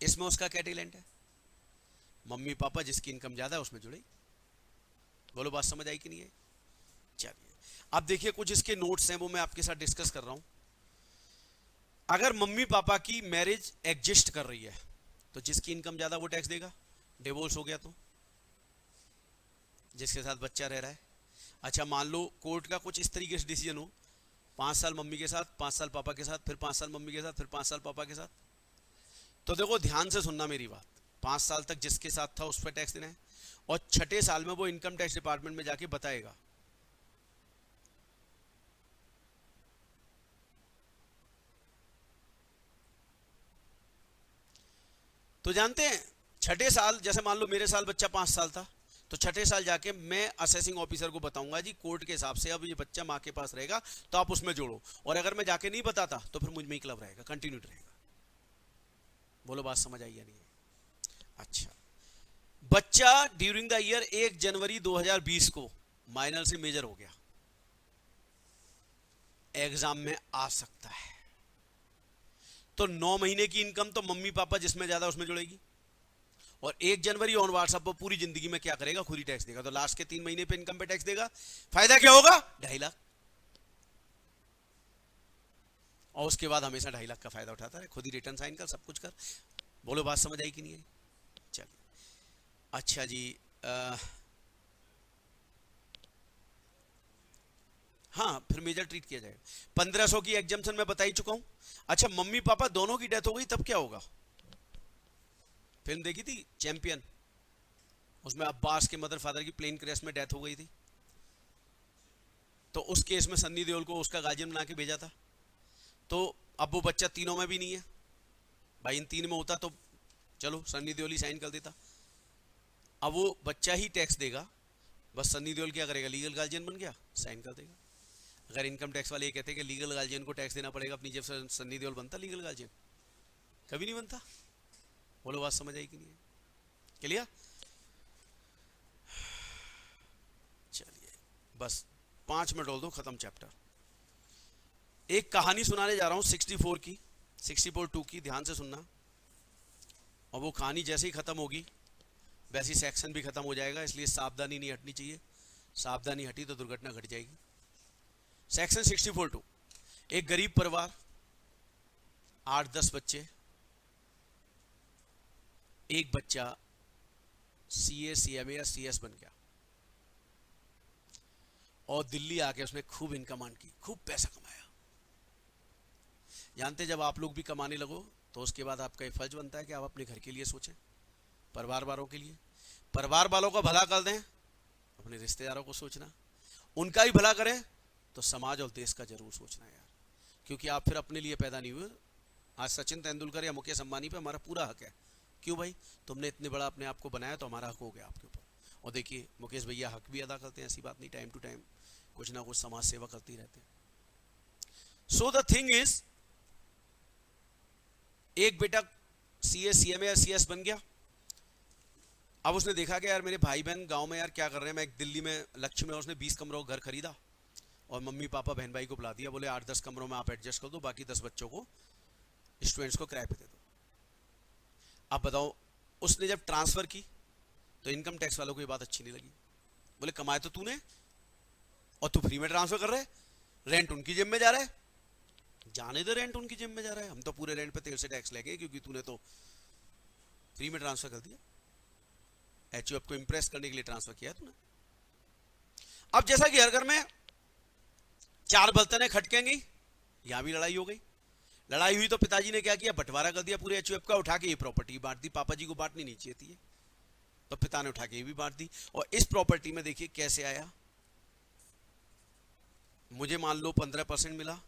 इसमें उसका क्या टैलेंट है? मम्मी पापा जिसकी इनकम ज्यादा है उसमें जुड़े। बोलो बात समझ आई कि नहीं है? चलिए अब देखिए कुछ इसके नोट्स हैं वो मैं आपके साथ डिस्कस कर रहा हूं। अगर मम्मी पापा की मैरिज एग्जिस्ट कर रही है तो जिसकी इनकम ज्यादा वो टैक्स देगा। डिवोर्स हो गया तो जिसके साथ बच्चा रह रहा है। अच्छा मान लो कोर्ट का कुछ इस तरीके से डिसीजन हो, 5 साल मम्मी के साथ, 5 साल पापा के साथ, फिर 5 साल मम्मी के साथ, फिर 5 साल पापा के साथ। तो देखो ध्यान से सुनना मेरी बात, 5 साल तक जिसके साथ था उस पर टैक्स देना है और 6ठे साल में वो इनकम टैक्स डिपार्टमेंट में जाके बताएगा। तो जानते हैं 6ठे साल, जैसे मान लो मेरे साल बच्चा 5 साल था तो 6ठे साल जाके मैं असेसिंग ऑफिसर को बताऊंगा जी कोर्ट के हिसाब से अब ये बच्चा माँ के पास रहेगा तो आप उसमें जोड़ो। और अगर मैं जाके नहीं बताता तो फिर मुझ में ही क्लब रहेगा, कंटिन्यूड रहेगा। बोलो बात समझ आई या नहीं? अच्छा बच्चा ड्यूरिंग द ईयर 1 जनवरी 2020 को माइनर से मेजर हो गया, एग्जाम में आ सकता है। तो 9 महीने की इनकम तो मम्मी पापा जिसमें ज्यादा उसमें जुड़ेगी और 1 जनवरी ऑन व्हाट्सएप पर पूरी जिंदगी में क्या करेगा? खुद ही टैक्स देगा। तो लास्ट के 3 महीने पे इनकम पे टैक्स देगा। फायदा क्या होगा? 2.5 लाख। और उसके बाद हमेशा 2.5 लाख का फायदा उठाता रहे, खुद ही रिटर्न साइन कर, सब कुछ कर। बोलो बात समझ आई कि नहीं आई? चलिए अच्छा जी, हाँ फिर मेजर ट्रीट किया जाएगा। 1500 की एग्जाम्पशन मैं बता ही चुका हूं। अच्छा मम्मी पापा दोनों की डेथ हो गई तब क्या होगा? फिल्म देखी थी चैंपियन, उसमें अब्बास के मदर फादर की प्लेन क्रैश में डेथ हो गई थी, तो उस केस में सन्नी देओल को उसका गार्जियन बना के भेजा था। तो अब वो बच्चा तीनों में भी नहीं है भाई, इन 3 में होता तो चलो सन्नी देओल ही साइन कर देता। अब वो बच्चा ही टैक्स देगा, बस सन्नी देओल क्या करेगा, लीगल गार्जियन बन गया, साइन कर देगा। अगर इनकम टैक्स वाले ये कहते हैं कि लीगल गार्जियन को टैक्स देना पड़ेगा अपनी जेब से, सन्नी देओल बनता लीगल गार्जियन? कभी नहीं बनता। बोलो बात समझ आई कि नहीं? क्लियर? चलिए बस 5 मिनट बोल दो, खत्म चैप्टर। एक कहानी सुनाने जा रहा हूं 64 की, 64-2 की, ध्यान से सुनना। और वो कहानी जैसे ही खत्म होगी वैसे ही सेक्शन भी खत्म हो जाएगा, इसलिए सावधानी नहीं हटनी चाहिए, सावधानी हटी तो दुर्घटना घट जाएगी। सेक्शन 64-2, एक गरीब परिवार, 8-10 बच्चे, एक बच्चा सीए सीएमए या सीएस बन गया और दिल्ली आके उसने खूब इनकम अर्न की, खूब पैसा कमाया। जानते जब आप लोग भी कमाने लगो तो उसके बाद आपका ये फर्ज बनता है कि आप अपने घर के लिए सोचें, परिवार वालों के लिए, परिवार वालों का भला कर दें, अपने रिश्तेदारों को सोचना, उनका ही भला करें तो समाज और देश का जरूर सोचना यार, क्योंकि आप फिर अपने लिए पैदा नहीं हुए। आज सचिन तेंदुलकर या मुकेश अंबानी पे हमारा पूरा हक है। क्यों भाई? तुमने इतने बड़ा अपने आप को बनाया तो हमारा हक हो गया आपके ऊपर। और देखिए मुकेश भैया हक भी अदा करते हैं, ऐसी बात नहीं, टाइम टू टाइम कुछ ना कुछ समाज सेवा करते ही रहते हैं। सो द थिंग इज, एक बेटा सीए सीएमए या सीएस बन गया। अब उसने देखा कि यार मेरे भाई बहन गांव में यार क्या कर रहे हैं, मैं एक दिल्ली में लक्ष्य में, उसने 20 कमरों का घर खरीदा और मम्मी पापा बहन भाई को बुला दिया, बोले 8-10 कमरों में आप एडजस्ट कर दो, बाकी 10 बच्चों को, स्टूडेंट्स को किराए पे दे दो। अब बताओ, उसने जब ट्रांसफर की तो इनकम टैक्स वालों को ये बात अच्छी नहीं लगी, बोले कमाए तो तूने और तू फ्री में ट्रांसफर कर रहे, रेंट उनकी जेब में जा रहा है। जाने दे, रेंट उनकी जेब में जा रहा है, हम तो पूरे रेंट पे तेल से टैक्स लेंगे क्योंकि तूने तो फ्री में ट्रांसफर कर दिया, एचयूएफ को इंप्रेस करने के लिए ट्रांसफर किया तूने। अब जैसा कि हर घर में 4 बर्तनें खटकेंगी, यहां भी लड़ाई हो गई। लड़ाई हुई तो पिताजी ने क्या किया, बंटवारा कर दिया पूरे एचयूएफ का, उठा के ये प्रॉपर्टी बांट दी। पापा जी को बांटनी नहीं चाहिए थी तो पिता ने उठा के ये भी बांट दी। और इस प्रॉपर्टी में देखिए कैसे आया, मुझे मान लो 15% मिला,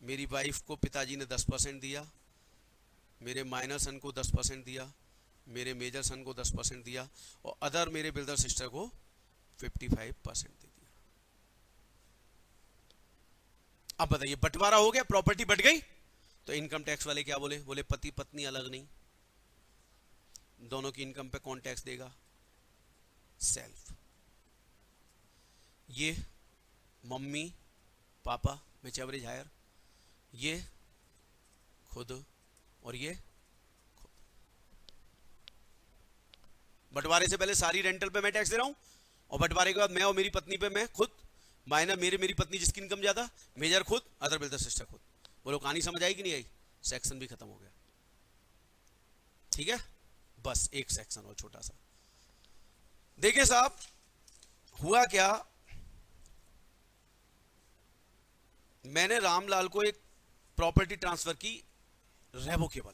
मेरी वाइफ को पिताजी ने 10% दिया, मेरे माइनर सन को 10% दिया, मेरे मेजर सन को 10% दिया, और अदर मेरे ब्रदर सिस्टर को 55% दे दिया। अब बताइए, बंटवारा हो गया, प्रॉपर्टी बट गई, तो इनकम टैक्स वाले क्या बोले, बोले पति पत्नी अलग नहीं, दोनों की इनकम पे कौन टैक्स देगा, सेल्फ। ये मम्मी पापा विच एवरेज हायर, ये खुद और ये खुद। बंटवारे से पहले सारी रेंटल पे मैं टैक्स दे रहा हूं, और बंटवारे के बाद मैं और मेरी पत्नी पे मैं खुद, माइनर मेरी पत्नी जिसकी इनकम ज्यादा, मेजर खुद, अदर ब्रदर सिस्टर खुद। बोलो कहानी समझ आई कि नहीं आई? सेक्शन भी खत्म हो गया। ठीक है, बस एक सेक्शन और छोटा सा। देखिए साहब, हुआ क्या, मैंने रामलाल को एक प्रॉपर्टी ट्रांसफर की रेवोकेबल,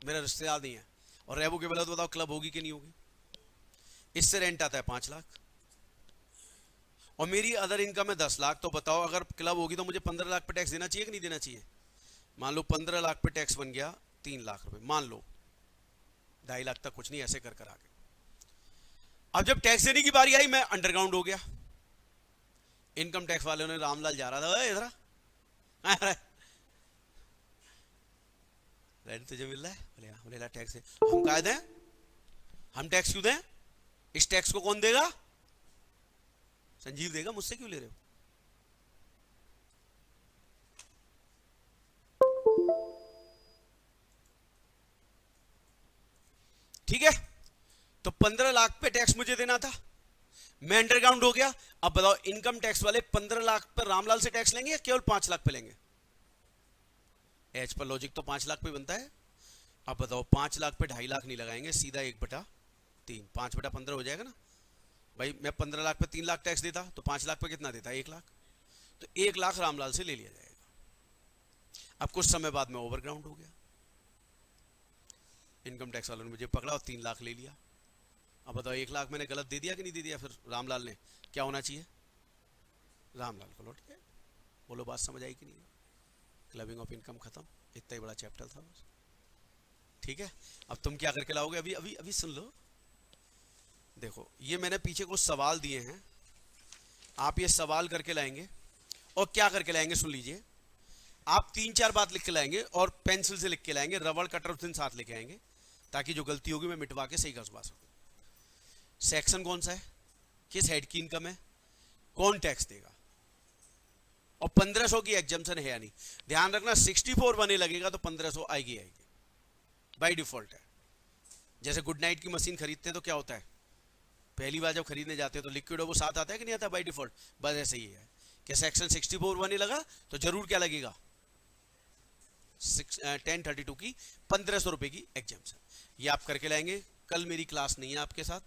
मेरा रिश्तेदार नहीं है, और रेवोकेबल है तो बताओ क्लब होगी कि नहीं होगी? इससे रेंट आता है 5 लाख और मेरी अदर इनकम है 10 लाख, तो बताओ अगर क्लब होगी तो मुझे 15 लाख पे टैक्स देना चाहिए कि नहीं देना चाहिए? मान लो 15 लाख पे टैक्स बन गया 3 लाख रुपए, मान लो 2.5 लाख तक कुछ नहीं, ऐसे कर आगे। अब जब टैक्स देने की बारी आई, मैं अंडरग्राउंड हो गया। इनकम टैक्स वाले ने, रामलाल जा रहा था, इधर रेंट तुझे मिल रहा है, बोले हाँ, बोले टैक्स है, हम कहा दें, हम टैक्स क्यों दें, इस टैक्स को कौन देगा, संजीव देगा, मुझसे क्यों ले रहे हो? ठीक है, तो 15 लाख पे टैक्स मुझे देना था, मैं अंडरग्राउंड हो गया। अब बताओ इनकम टैक्स वाले 15 लाख पर रामलाल से टैक्स लेंगे या केवल 5 लाख पे लेंगे? एच पर लॉजिक तो 5 लाख पे बनता है। अब बताओ 5 लाख पे 2.5 लाख नहीं लगाएंगे, सीधा 1/3, 5/15 हो जाएगा ना भाई। मैं 15 लाख पे 3 लाख टैक्स देता तो 5 लाख पे कितना देता, 1 लाख। तो 1 लाख रामलाल से ले लिया जाएगा। अब कुछ समय बाद में ओवरग्राउंड हो गया, इनकम टैक्स वालों ने मुझे पकड़ा और 3 लाख ले लिया। अब बताओ 1 लाख मैंने गलत दे दिया कि नहीं दे दिया? फिर रामलाल ने क्या होना चाहिए, रामलाल को लौट गया। बोलो बात समझ आई कि नहीं? क्लबिंग ऑफ इनकम खत्म, इतना ही बड़ा चैप्टर था बस। ठीक है, अब तुम क्या करके लाओगे, अभी अभी अभी सुन लो। देखो ये मैंने पीछे कुछ सवाल दिए हैं, आप ये सवाल करके लाएंगे और क्या करके लाएंगे सुन लीजिए। आप 3-4 बात लिख के लाएंगे और पेंसिल से लिख के लाएंगे, रबड़ कटर उस दिन साथ लेके आएंगे ताकि जो गलती होगी मैं मिटवा के सही करवा सकूं। सेक्शन कौन सा है, किस हेड की इनकम है, कौन टैक्स देगा, और 1500 की एग्जम्पशन है या नहीं। ध्यान रखना 64 बने लगेगा तो 1500 आएगी बाय डिफॉल्ट है। जैसे गुड नाइट की मशीन खरीदते हैं तो क्या होता है, पहली बार जब खरीदने जाते हैं तो लिक्विड वो साथ आता है कि नहीं आता बाय डिफॉल्ट। बस ऐसे ही है कि सेक्शन 64 बने लगा तो जरूर क्या लगेगा, 1032 की 1500 रुपए की एग्जम्पशन। ये आप करके लाएंगे। कल मेरी क्लास नहीं है आपके साथ,